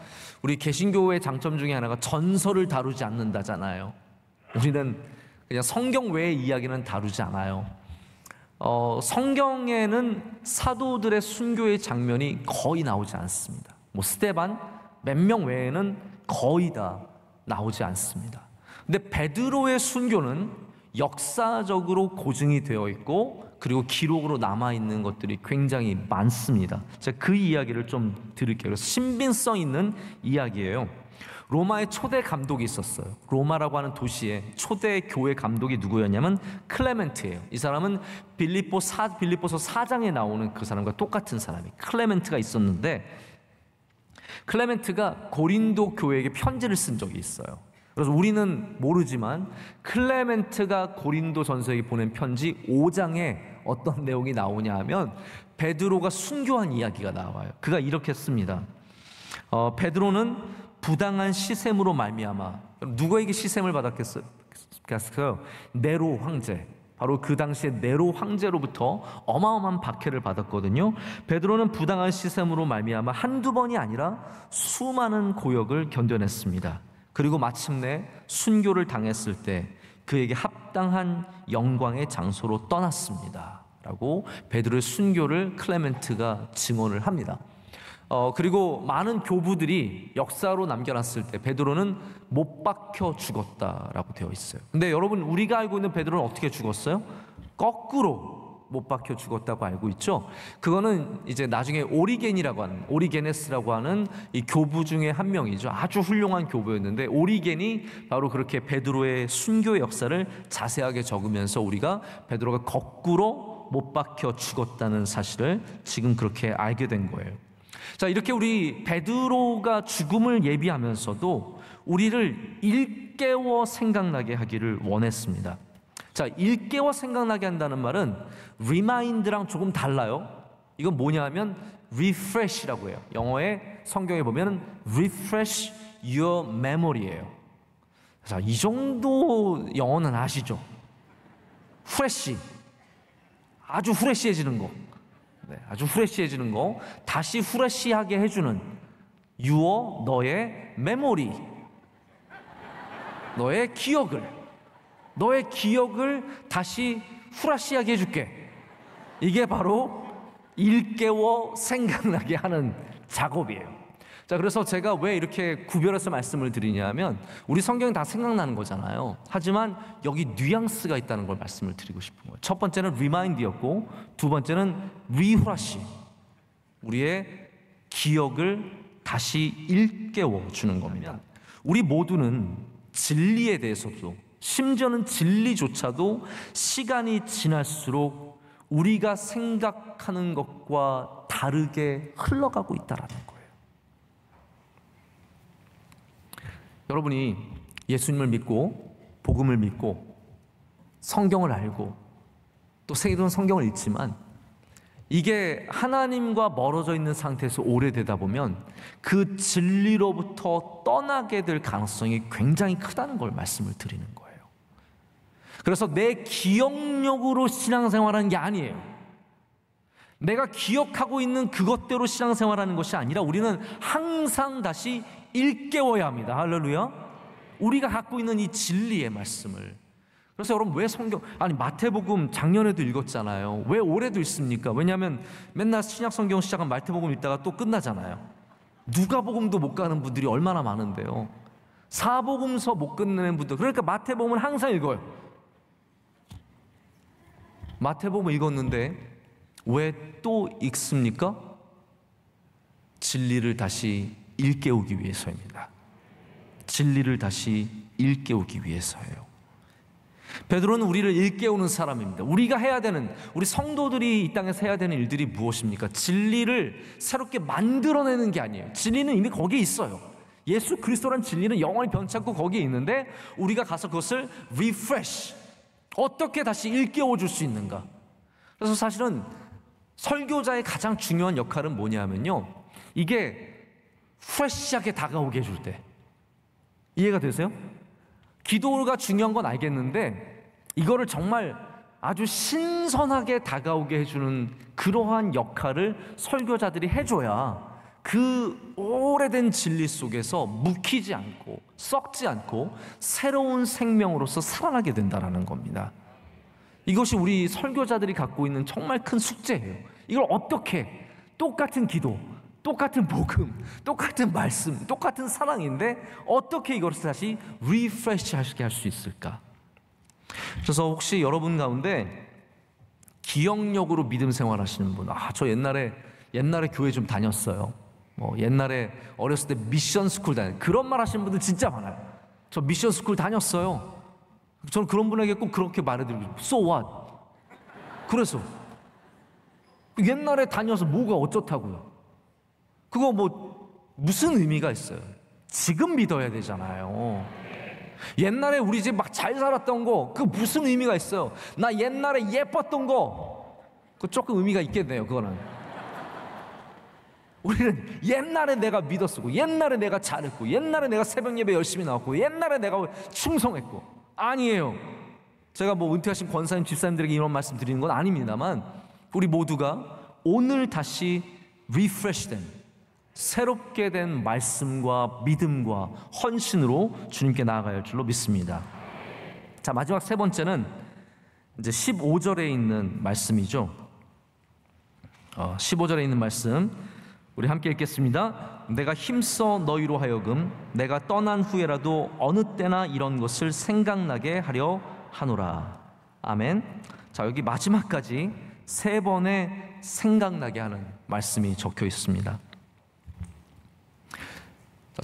우리 개신교의 장점 중에 하나가 전설을 다루지 않는다잖아요. 우리는 그냥 성경 외의 이야기는 다루지 않아요. 성경에는 사도들의 순교의 장면이 거의 나오지 않습니다. 스데반 몇 명 외에는 거의 다 나오지 않습니다. 근데 베드로의 순교는 역사적으로 고증이 되어 있고, 그리고 기록으로 남아있는 것들이 굉장히 많습니다. 제가 그 이야기를 좀 드릴게요. 그래서 신빙성 있는 이야기예요. 로마의 초대 감독이 있었어요. 로마라고 하는 도시의 초대 교회 감독이 누구였냐면 클레멘트예요. 이 사람은 빌립보서 4장에 나오는 그 사람과 똑같은 사람이 클레멘트가 있었는데, 클레멘트가 고린도 교회에게 편지를 쓴 적이 있어요. 그래서 우리는 모르지만 클레멘트가 고린도 전서에게 보낸 편지 5장에 어떤 내용이 나오냐 하면 베드로가 순교한 이야기가 나와요. 그가 이렇게 씁니다. 베드로는 부당한 시샘으로 말미암아, 누구에게 시샘을 받았겠어요? 네로 황제, 바로 그 당시에 네로 황제로부터 어마어마한 박해를 받았거든요. 베드로는 부당한 시샘으로 말미암아 한두 번이 아니라 수많은 고역을 견뎌냈습니다. 그리고 마침내 순교를 당했을 때 그에게 합당한 영광의 장소로 떠났습니다 라고 베드로의 순교를 클레멘트가 증언을 합니다. 그리고 많은 교부들이 역사로 남겨놨을 때 베드로는 못 박혀 죽었다라고 되어 있어요. 근데 여러분, 우리가 알고 있는 베드로는 어떻게 죽었어요? 거꾸로 못 박혀 죽었다고 알고 있죠. 그거는 이제 나중에 오리게네스라고 하는 이 교부 중에 한 명이죠. 아주 훌륭한 교부였는데, 오리겐이 바로 그렇게 베드로의 순교의 역사를 자세하게 적으면서 우리가 베드로가 거꾸로 못 박혀 죽었다는 사실을 지금 그렇게 알게 된 거예요. 자, 이렇게 우리 베드로가 죽음을 예비하면서도 우리를 일깨워 생각나게 하기를 원했습니다. 자, 일깨워 생각나게 한다는 말은 remind랑 조금 달라요. 이건 뭐냐 하면 refresh라고 해요. 영어의 성경에 보면 refresh your memory예요. 자, 이 정도 영어는 아시죠? fresh, 아주 후레쉬해지는 거. 아주 후레쉬해지는 거, 다시 후레쉬하게 해주는 유어, 너의 메모리, 너의 기억을 다시 후레쉬하게 해줄게. 이게 바로 일깨워 생각나게 하는 작업이에요. 자, 그래서 제가 왜 이렇게 구별해서 말씀을 드리냐면, 우리 성경이 다 생각나는 거잖아요. 하지만 여기 뉘앙스가 있다는 걸 말씀을 드리고 싶은 거예요. 첫 번째는 리마인드였고, 두 번째는 리후라시, 우리의 기억을 다시 일깨워 주는 겁니다. 우리 모두는 진리에 대해서도, 심지어는 진리조차도 시간이 지날수록 우리가 생각하는 것과 다르게 흘러가고 있다는 거예요. 여러분이 예수님을 믿고 복음을 믿고 성경을 알고 또 새로운 성경을 읽지만 이게 하나님과 멀어져 있는 상태에서 오래되다 보면 그 진리로부터 떠나게 될 가능성이 굉장히 크다는 걸 말씀을 드리는 거예요. 그래서 내 기억력으로 신앙생활하는 게 아니에요. 내가 기억하고 있는 그것대로 신앙생활하는 것이 아니라 우리는 항상 다시 일깨워야 합니다. 할렐루야. 우리가 갖고 있는 이 진리의 말씀을. 그래서 여러분, 왜 마태복음 작년에도 읽었잖아요. 왜 올해도 읽습니까? 왜냐하면 맨날 신약성경 시작한 마태복음 읽다가 또 끝나잖아요. 누가복음도 못 가는 분들이 얼마나 많은데요. 사복음서 못 끝내는 분들. 그러니까 마태복음은 항상 읽어요. 마태복음 읽었는데 왜 또 읽습니까? 진리를 다시 일깨우기 위해서입니다. 진리를 다시 일깨우기 위해서예요. 베드로는 우리를 일깨우는 사람입니다. 우리가 해야 되는, 우리 성도들이 이 땅에서 해야 되는 일들이 무엇입니까? 진리를 새롭게 만들어내는 게 아니에요. 진리는 이미 거기에 있어요. 예수 그리스도란 진리는 영원히 변치 않고 거기에 있는데 우리가 가서 그것을 refresh, 어떻게 다시 일깨워 줄 수 있는가. 그래서 사실은 설교자의 가장 중요한 역할은 뭐냐면요, 이게 프레시하게 다가오게 해줄 때. 이해가 되세요? 기도가 중요한 건 알겠는데 이거를 정말 아주 신선하게 다가오게 해주는 그러한 역할을 설교자들이 해줘야 그 오래된 진리 속에서 묵히지 않고 썩지 않고 새로운 생명으로서 살아나게 된다는 겁니다. 이것이 우리 설교자들이 갖고 있는 정말 큰 숙제예요. 이걸 어떻게, 똑같은 기도, 똑같은 복음, 똑같은 말씀, 똑같은 사랑인데 어떻게 이것을 다시 리프레시하게 할 수 있을까? 그래서 혹시 여러분 가운데 기억력으로 믿음 생활하시는 분, 저 옛날에 교회 좀 다녔어요. 옛날에 어렸을 때 미션 스쿨 그런 말 하시는 분들 진짜 많아요. 저 미션 스쿨 다녔어요. 저는 그런 분에게 꼭 그렇게 말해드리고, so what? 그래서 옛날에 다녀서 뭐가 어쩌다고요? 그거 무슨 의미가 있어요? 지금 믿어야 되잖아요. 옛날에 우리 집 막 잘 살았던 거, 그 무슨 의미가 있어요? 나 옛날에 예뻤던 거, 그 조금 의미가 있겠네요. 그거는 우리는 옛날에 내가 믿었고, 옛날에 내가 잘했고, 옛날에 내가 새벽 예배 열심히 나왔고, 옛날에 내가 충성했고. 아니에요. 제가 은퇴하신 권사님, 집사님들에게 이런 말씀 드리는 건 아닙니다만 우리 모두가 오늘 다시 리프레시된, 새롭게 된 말씀과 믿음과 헌신으로 주님께 나아가야 할 줄로 믿습니다. 자, 마지막 세 번째는 이제 15절에 있는 말씀이죠. 15절에 있는 말씀 우리 함께 읽겠습니다. 내가 힘써 너희로 하여금 내가 떠난 후에라도 어느 때나 이런 것을 생각나게 하려 하노라. 아멘. 자, 여기 마지막까지 세 번의 생각나게 하는 말씀이 적혀 있습니다.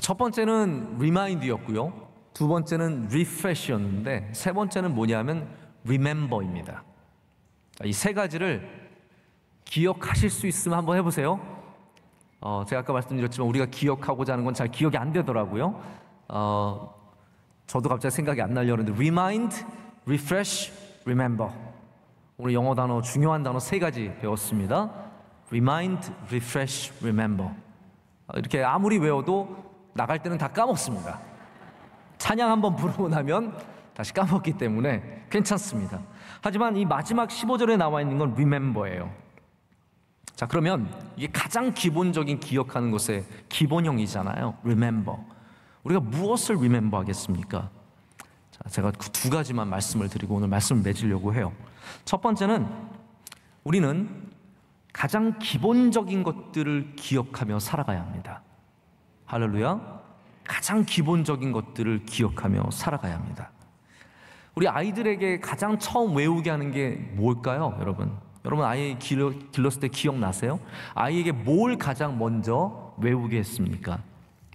첫 번째는 remind였고요, 두 번째는 refresh였는데 세 번째는 뭐냐면 remember입니다. 이 세 가지를 기억하실 수 있으면 한번 해보세요. 제가 아까 말씀드렸지만 우리가 기억하고자 하는 건 잘 기억이 안 되더라고요. 저도 갑자기 생각이 안 나려고 했는데 remind, refresh, remember. 오늘 영어 단어, 중요한 단어 세 가지 배웠습니다. remind, refresh, remember. 이렇게 아무리 외워도 나갈 때는 다 까먹습니다. 찬양 한번 부르고 나면 다시 까먹기 때문에 괜찮습니다. 하지만 이 마지막 15절에 나와 있는 건 remember예요. 자, 그러면 이게 가장 기본적인 기억하는 것의 기본형이잖아요. remember. 우리가 무엇을 remember 하겠습니까? 자, 제가 그 두 가지만 말씀을 드리고 오늘 말씀을 맺으려고 해요. 첫 번째는 우리는 가장 기본적인 것들을 기억하며 살아가야 합니다. 할렐루야. 가장 기본적인 것들을 기억하며 살아가야 합니다. 우리 아이들에게 가장 처음 외우게 하는 게 뭘까요, 여러분? 여러분 아이 길렀을 때 기억나세요? 아이에게 뭘 가장 먼저 외우게 했습니까?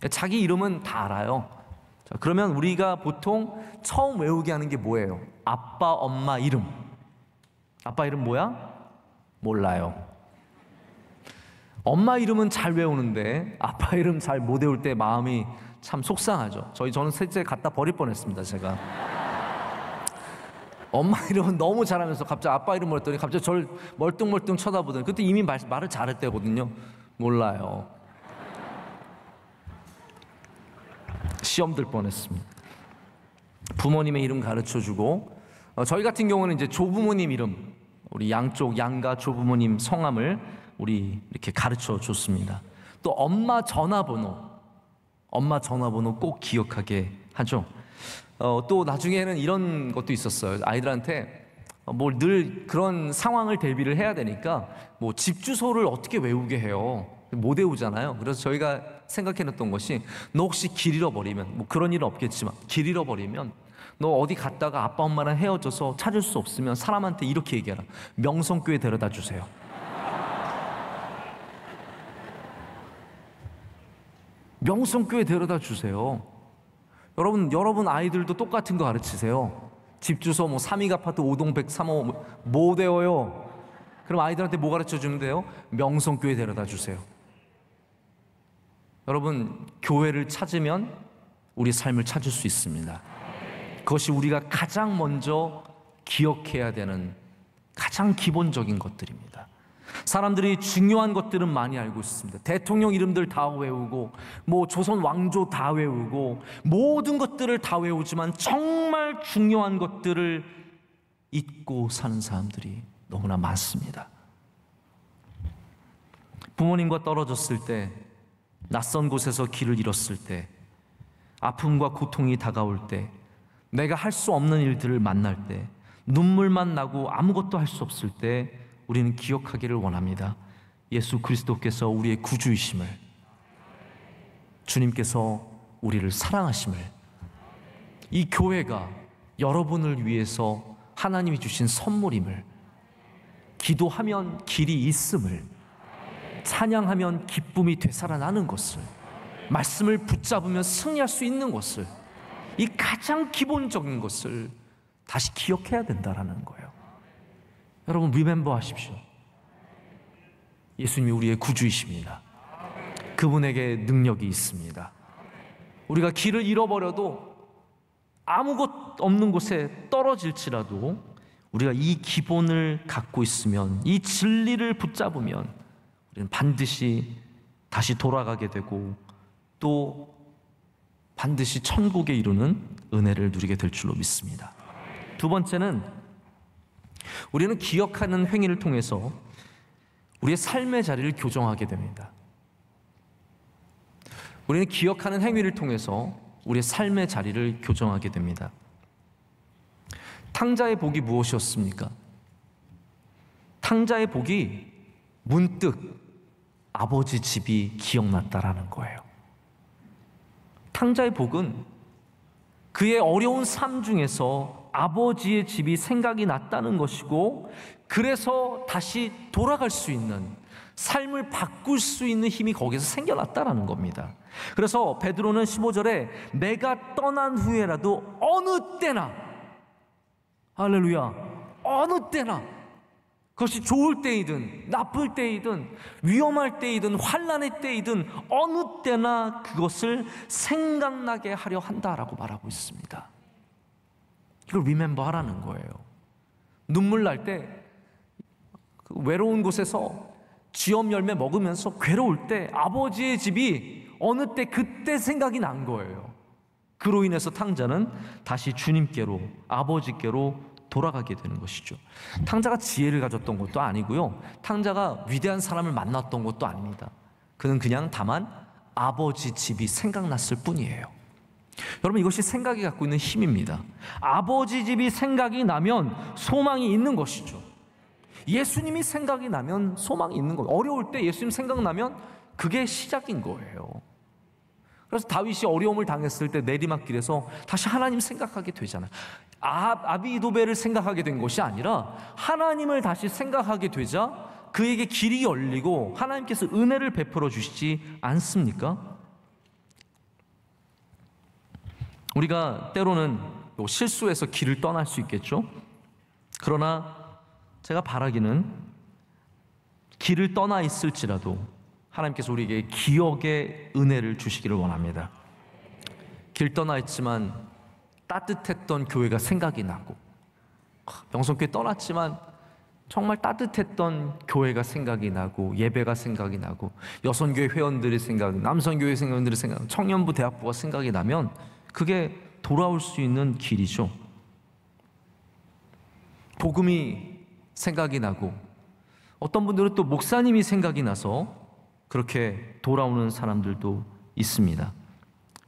자기 이름은 다 알아요. 그러면 우리가 보통 처음 외우게 하는 게 뭐예요? 아빠, 엄마 이름. 아빠 이름 뭐야? 몰라요. 엄마 이름은 잘 외우는데 아빠 이름 잘 못 외울 때 마음이 참 속상하죠. 저는 셋째 갖다 버릴 뻔했습니다. 제가 엄마 이름은 너무 잘하면서 갑자기 아빠 이름 물었더니 갑자기 저를 멀뚱멀뚱 쳐다보더니 그때 이미 말을 잘할 때거든요. 몰라요. 시험 들 뻔했습니다. 부모님의 이름 가르쳐주고 저희 같은 경우는 이제 조부모님 이름, 우리 양쪽 양가 조부모님 성함을 우리 이렇게 가르쳐 줬습니다. 또 엄마 전화번호 꼭 기억하게 하죠. 또 나중에는 이런 것도 있었어요. 아이들한테 뭘 늘 그런 상황을 대비를 해야 되니까 뭐 집 주소를 어떻게 외우게 해요? 못 외우잖아요. 그래서 저희가 생각해냈던 것이 너 혹시 길 잃어버리면 뭐 그런 일은 없겠지만 길 잃어버리면 너 어디 갔다가 아빠 엄마랑 헤어져서 찾을 수 없으면 사람한테 이렇게 얘기하라. 명성교회 데려다 주세요. 명성교회 데려다 주세요. 여러분 아이들도 똑같은 거 가르치세요. 집 주소 뭐 삼익 아파트 5동 103호 못 외워요. 그럼 아이들한테 뭐 가르쳐 주면 돼요? 명성교회 데려다 주세요. 여러분, 교회를 찾으면 우리 삶을 찾을 수 있습니다. 그것이 우리가 가장 먼저 기억해야 되는 가장 기본적인 것들입니다. 사람들이 중요한 것들은 많이 알고 있습니다. 대통령 이름들 다 외우고 뭐 조선 왕조 다 외우고 모든 것들을 다 외우지만 정말 중요한 것들을 잊고 사는 사람들이 너무나 많습니다. 부모님과 떨어졌을 때, 낯선 곳에서 길을 잃었을 때, 아픔과 고통이 다가올 때, 내가 할 수 없는 일들을 만날 때, 눈물만 나고 아무것도 할 수 없을 때 우리는 기억하기를 원합니다. 예수 그리스도께서 우리의 구주이심을, 주님께서 우리를 사랑하심을, 이 교회가 여러분을 위해서 하나님이 주신 선물임을, 기도하면 길이 있음을, 찬양하면 기쁨이 되살아나는 것을, 말씀을 붙잡으면 승리할 수 있는 것을, 이 가장 기본적인 것을 다시 기억해야 된다는 거예요. 여러분, 리멤버 하십시오. 예수님이 우리의 구주이십니다. 그분에게 능력이 있습니다. 우리가 길을 잃어버려도 아무것 없는 곳에 떨어질지라도 우리가 이 기본을 갖고 있으면, 이 진리를 붙잡으면 우리는 반드시 다시 돌아가게 되고 또 반드시 천국에 이루는 은혜를 누리게 될 줄로 믿습니다. 두 번째는 우리는 기억하는 행위를 통해서 우리의 삶의 자리를 교정하게 됩니다. 우리는 기억하는 행위를 통해서 우리의 삶의 자리를 교정하게 됩니다. 탕자의 복이 무엇이었습니까? 탕자의 복이 문득 아버지 집이 기억났다라는 거예요. 탕자의 복은 그의 어려운 삶 중에서 아버지의 집이 생각이 났다는 것이고, 그래서 다시 돌아갈 수 있는, 삶을 바꿀 수 있는 힘이 거기서 생겨났다라는 겁니다. 그래서 베드로는 15절에 내가 떠난 후에라도 어느 때나, 할렐루야, 어느 때나, 그것이 좋을 때이든 나쁠 때이든 위험할 때이든 환난의 때이든 어느 때나 그것을 생각나게 하려 한다라고 말하고 있습니다. 이걸 리멤버 하라는 거예요. 눈물 날 때, 외로운 곳에서 쥐엄 열매 먹으면서 괴로울 때 아버지의 집이 어느 때 그때 생각이 난 거예요. 그로 인해서 탕자는 다시 주님께로, 아버지께로 돌아가게 되는 것이죠. 탕자가 지혜를 가졌던 것도 아니고요, 탕자가 위대한 사람을 만났던 것도 아닙니다. 그는 그냥 다만 아버지 집이 생각났을 뿐이에요. 여러분, 이것이 생각이 갖고 있는 힘입니다. 아버지 집이 생각이 나면 소망이 있는 것이죠. 예수님이 생각이 나면 소망이 있는 거예요. 어려울 때 예수님 생각나면 그게 시작인 거예요. 그래서 다윗이 어려움을 당했을 때 내리막길에서 다시 하나님 생각하게 되잖아요. 아비도벨을 생각하게 된 것이 아니라 하나님을 다시 생각하게 되자 그에게 길이 열리고 하나님께서 은혜를 베풀어 주시지 않습니까? 우리가 때로는 실수해서 길을 떠날 수 있겠죠. 그러나 제가 바라기는 길을 떠나 있을지라도 하나님께서 우리에게 기억의 은혜를 주시기를 원합니다. 길 떠나 있지만 따뜻했던 교회가 생각이 나고, 명성교회 떠났지만 정말 따뜻했던 교회가 생각이 나고, 예배가 생각이 나고, 여성교회 회원들의 생각, 남성교회 회원들의 생각, 청년부 대학부가 생각이 나면 그게 돌아올 수 있는 길이죠. 복음이 생각이 나고, 어떤 분들은 또 목사님이 생각이 나서 그렇게 돌아오는 사람들도 있습니다.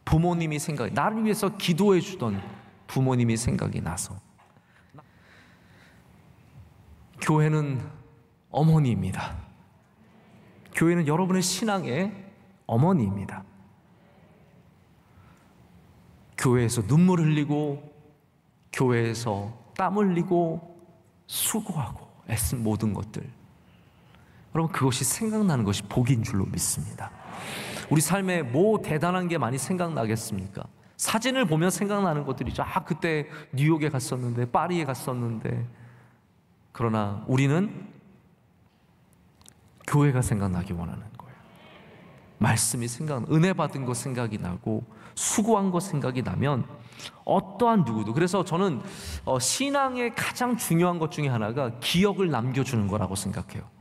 부모님이 생각이, 나를 위해서 기도해 주던 부모님이 생각이 나서. 교회는 어머니입니다. 교회는 여러분의 신앙의 어머니입니다. 교회에서 눈물 흘리고, 교회에서 땀 흘리고, 수고하고 애쓴 모든 것들, 여러분 그것이 생각나는 것이 복인 줄로 믿습니다. 우리 삶에 뭐 대단한 게 많이 생각나겠습니까? 사진을 보면 생각나는 것들이죠. 그때 뉴욕에 갔었는데, 파리에 갔었는데. 그러나 우리는 교회가 생각나기 원하는 거예요. 말씀이 은혜 받은 것 생각이 나고, 수고한 것 생각이 나면 어떠한 누구도. 그래서 저는 신앙의 가장 중요한 것 중에 하나가 기억을 남겨주는 거라고 생각해요.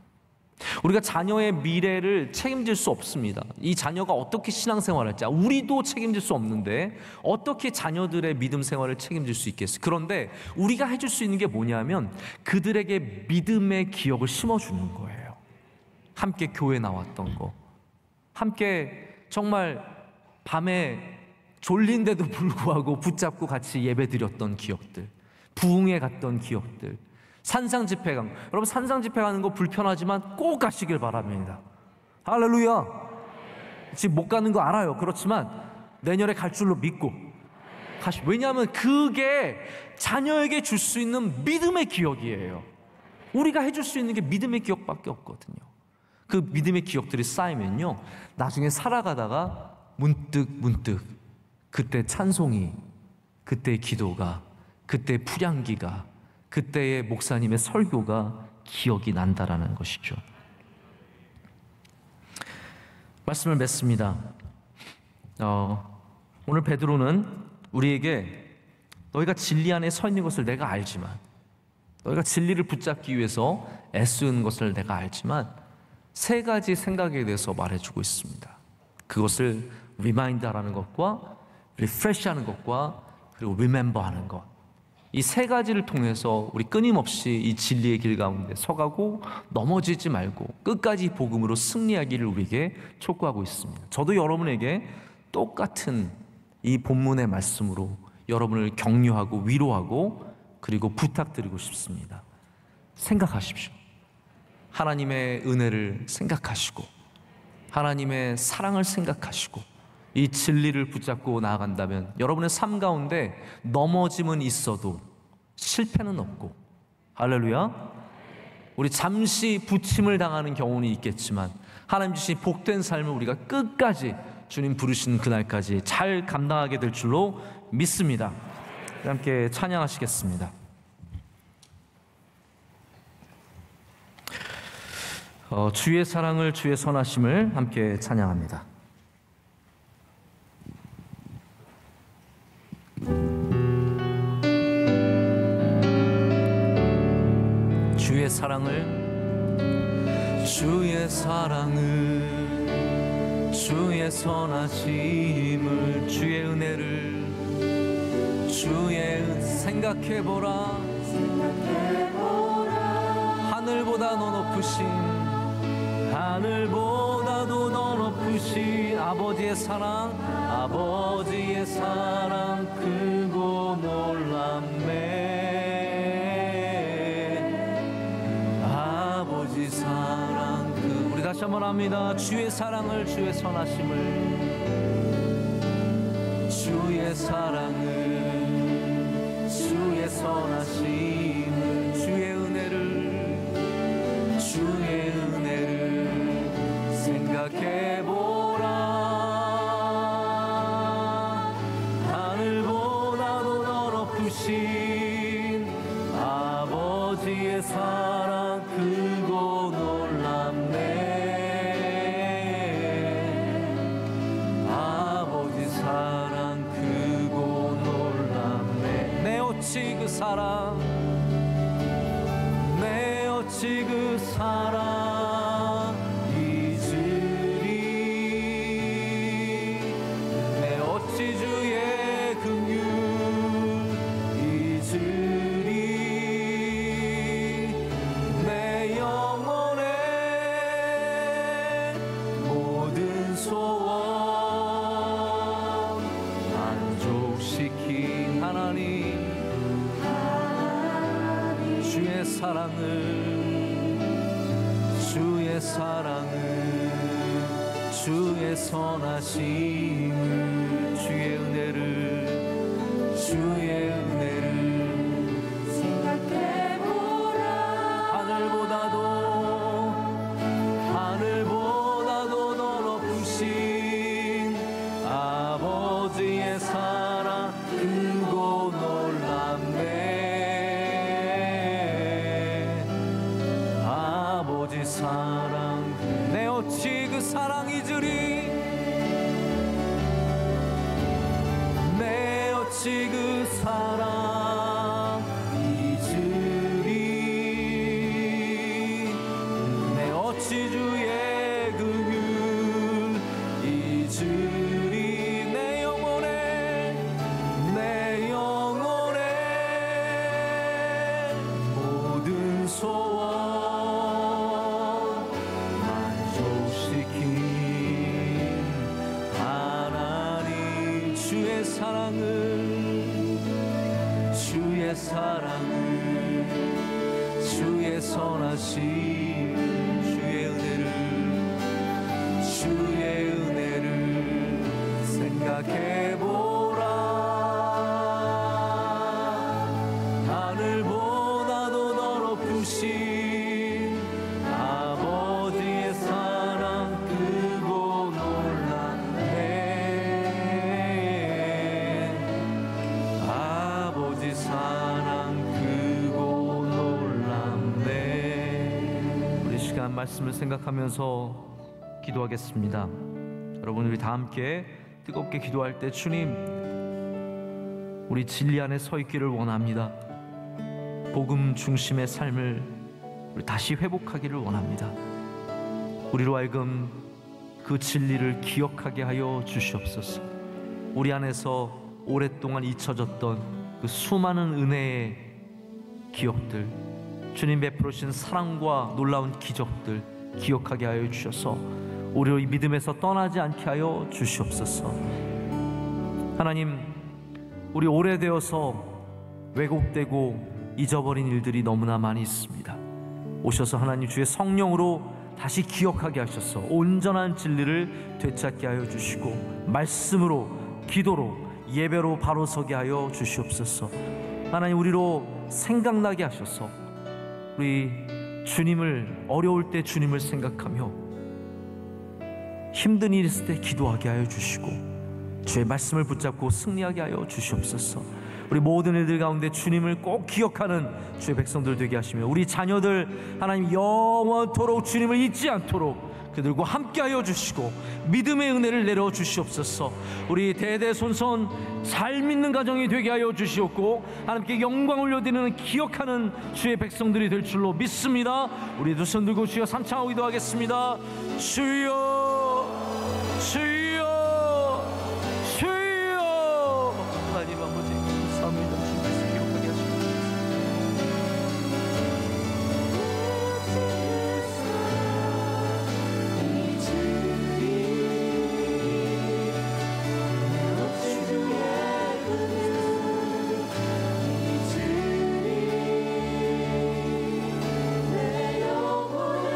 우리가 자녀의 미래를 책임질 수 없습니다. 이 자녀가 어떻게 신앙생활을 할지 우리도 책임질 수 없는데 어떻게 자녀들의 믿음 생활을 책임질 수 있겠어요? 그런데 우리가 해줄 수 있는 게 뭐냐면 그들에게 믿음의 기억을 심어주는 거예요. 함께 교회 나왔던 거, 함께 정말 밤에 졸린데도 불구하고 붙잡고 같이 예배 드렸던 기억들, 부흥회 갔던 기억들, 산상 집회 간 거. 여러분 산상 집회 가는 거 불편하지만 꼭 가시길 바랍니다. 할렐루야. 지금 못 가는 거 알아요. 그렇지만 내년에 갈 줄로 믿고 가시고. 왜냐하면 그게 자녀에게 줄 수 있는 믿음의 기억이에요. 우리가 해줄 수 있는 게 믿음의 기억밖에 없거든요. 그 믿음의 기억들이 쌓이면요, 나중에 살아가다가 문득 그때 찬송이, 그때의 기도가, 그때의 풀향기가, 그때의 목사님의 설교가 기억이 난다라는 것이죠. 말씀을 맺습니다. 오늘 베드로는 우리에게 너희가 진리 안에 서 있는 것을 내가 알지만, 너희가 진리를 붙잡기 위해서 애쓰는 것을 내가 알지만, 세 가지 생각에 대해서 말해주고 있습니다. 그것을 리마인드하라는 것과 리프레시하는 것과 그리고 리멤버하는 것, 이 세 가지를 통해서 우리 끊임없이 이 진리의 길 가운데 서가고 넘어지지 말고 끝까지 복음으로 승리하기를 우리에게 촉구하고 있습니다. 저도 여러분에게 똑같은 이 본문의 말씀으로 여러분을 격려하고 위로하고 그리고 부탁드리고 싶습니다. 생각하십시오. 하나님의 은혜를 생각하시고 하나님의 사랑을 생각하시고 이 진리를 붙잡고 나아간다면 여러분의 삶 가운데 넘어짐은 있어도 실패는 없고, 할렐루야, 우리 잠시 부침을 당하는 경우는 있겠지만 하나님 주신 복된 삶을 우리가 끝까지 주님 부르시는 그날까지 잘 감당하게 될 줄로 믿습니다. 함께 찬양하시겠습니다. 주의 사랑을, 주의 선하심을 함께 찬양합니다. 주의 사랑을, 주의 사랑을, 주의 선하심을, 주의 은혜를, 주의 생각해보라, 하늘보다 더 높으신, 하늘보다도 더 높으신 아버지의 사랑, 아버지의 사랑 크고 놀랍네. 아버지 사랑 우리 다시 한번 합니다. 주의 사랑을, 주의 선하심을, 주의 사랑을, 주의 선하심을, 주의 은혜를, 주의 은혜를 생각해보라. 하늘보다 사랑 내 어찌 그 사랑 잊으리 내 어찌 주의 긍휼 잊으리 내 영혼의 모든 소원 만족시킨 하나님 주의 사랑을 주의 선하심을 주의 은혜를 생각해보라 하늘보다도 더 높으신 아버지의 사랑 크고 놀랍네 아버지 사랑 내 어찌 그 사랑 잊으리 내 어찌 그 사랑 잊으리 내 어찌 주의 긍휼 잊으리 내 영혼의 모든 소원 만족시킨 하나님 주의 사랑을 주의 선하심 주의 은혜를 생각해보라 하늘보다도 더 높으신 아버지의 사랑 크고 놀랍네 아버지 사랑 크고 놀랍네 우리 시간 말씀을 생각하면서 기도하겠습니다. 여러분 우리 다 함께 뜨겁게 기도할 때 주님 우리 진리 안에 서 있기를 원합니다. 복음 중심의 삶을 우리 다시 회복하기를 원합니다. 우리로 하여금 그 진리를 기억하게 하여 주시옵소서. 우리 안에서 오랫동안 잊혀졌던 그 수많은 은혜의 기억들 주님 베풀으신 사랑과 놀라운 기적들 기억하게 하여 주셔서 우리로 이 믿음에서 떠나지 않게 하여 주시옵소서. 하나님 우리 오래되어서 왜곡되고 잊어버린 일들이 너무나 많이 있습니다. 오셔서 하나님 주의 성령으로 다시 기억하게 하셔서 온전한 진리를 되찾게 하여 주시고 말씀으로 기도로 예배로 바로 서게 하여 주시옵소서. 하나님 우리로 생각나게 하셔서 우리 주님을 어려울 때 주님을 생각하며 힘든 일 있을 때 기도하게 하여 주시고 주의 말씀을 붙잡고 승리하게 하여 주시옵소서. 우리 모든 일들 가운데 주님을 꼭 기억하는 주의 백성들 되게 하시며 우리 자녀들 하나님 영원토록 주님을 잊지 않도록 그들과 함께하여 주시고 믿음의 은혜를 내려 주시옵소서. 우리 대대손손 잘 믿는 가정이 되게 하여 주시옵고 하나님께 영광 올려드리는 기억하는 주의 백성들이 될 줄로 믿습니다. 우리 두 손 들고 주여 삼창하고 기도하겠습니다. 주여 주여 주여 하나님 아버지 감사합니다. 주님 말씀 기억하게 하시옵소서. 내 영혼의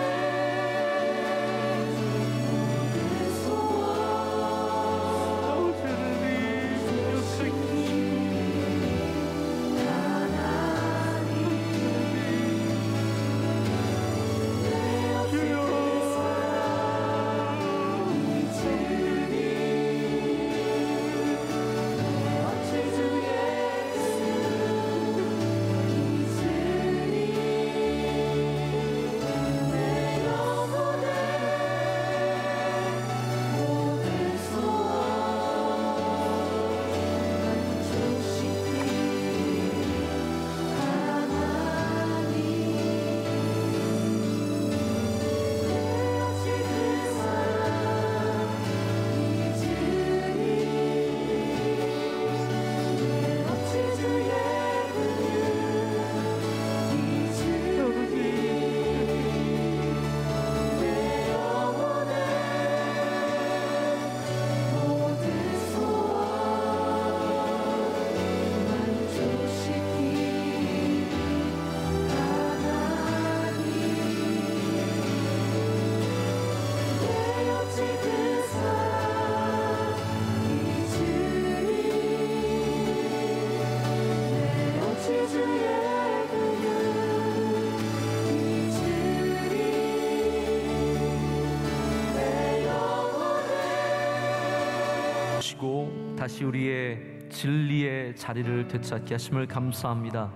주시고 다시 우리의 진리의 자리를 되찾게 하심을 감사합니다.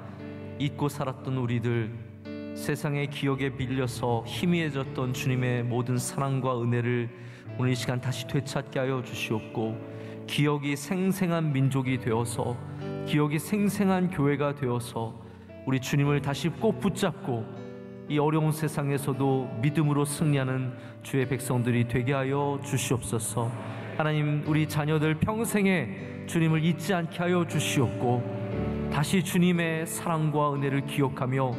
잊고 살았던 우리들, 세상의 기억에 밀려서 희미해졌던 주님의 모든 사랑과 은혜를 오늘 이 시간 다시 되찾게 하여 주시옵고, 기억이 생생한 민족이 되어서, 기억이 생생한 교회가 되어서 우리 주님을 다시 꼭 붙잡고 이 어려운 세상에서도 믿음으로 승리하는 주의 백성들이 되게 하여 주시옵소서. 하나님, 우리 자녀들 평생에 주님을 잊지 않게 하여 주시옵고, 다시 주님의 사랑과 은혜를 기억하며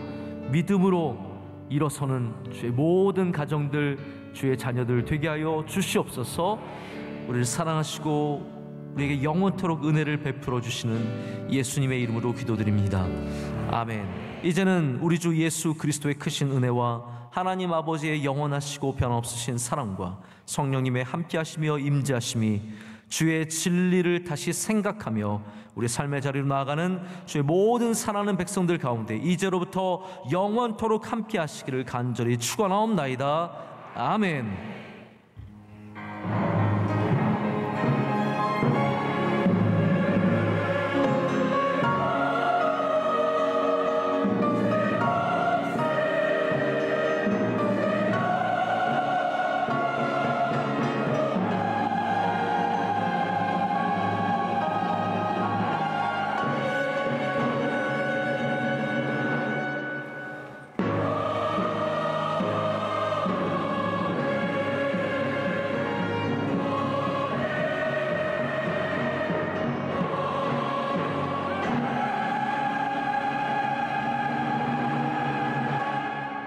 믿음으로 일어서는 주의 모든 가정들, 주의 자녀들 되게 하여 주시옵소서. 우리를 사랑하시고 우리에게 영원토록 은혜를 베풀어 주시는 예수님의 이름으로 기도드립니다. 아멘. 이제는 우리 주 예수 그리스도의 크신 은혜와 하나님 아버지의 영원하시고 변함없으신 사랑과 성령님의 함께하시며 임재하심이, 주의 진리를 다시 생각하며 우리 삶의 자리로 나아가는 주의 모든 사랑하는 백성들 가운데 이제로부터 영원토록 함께하시기를 간절히 축원하옵나이다. 아멘.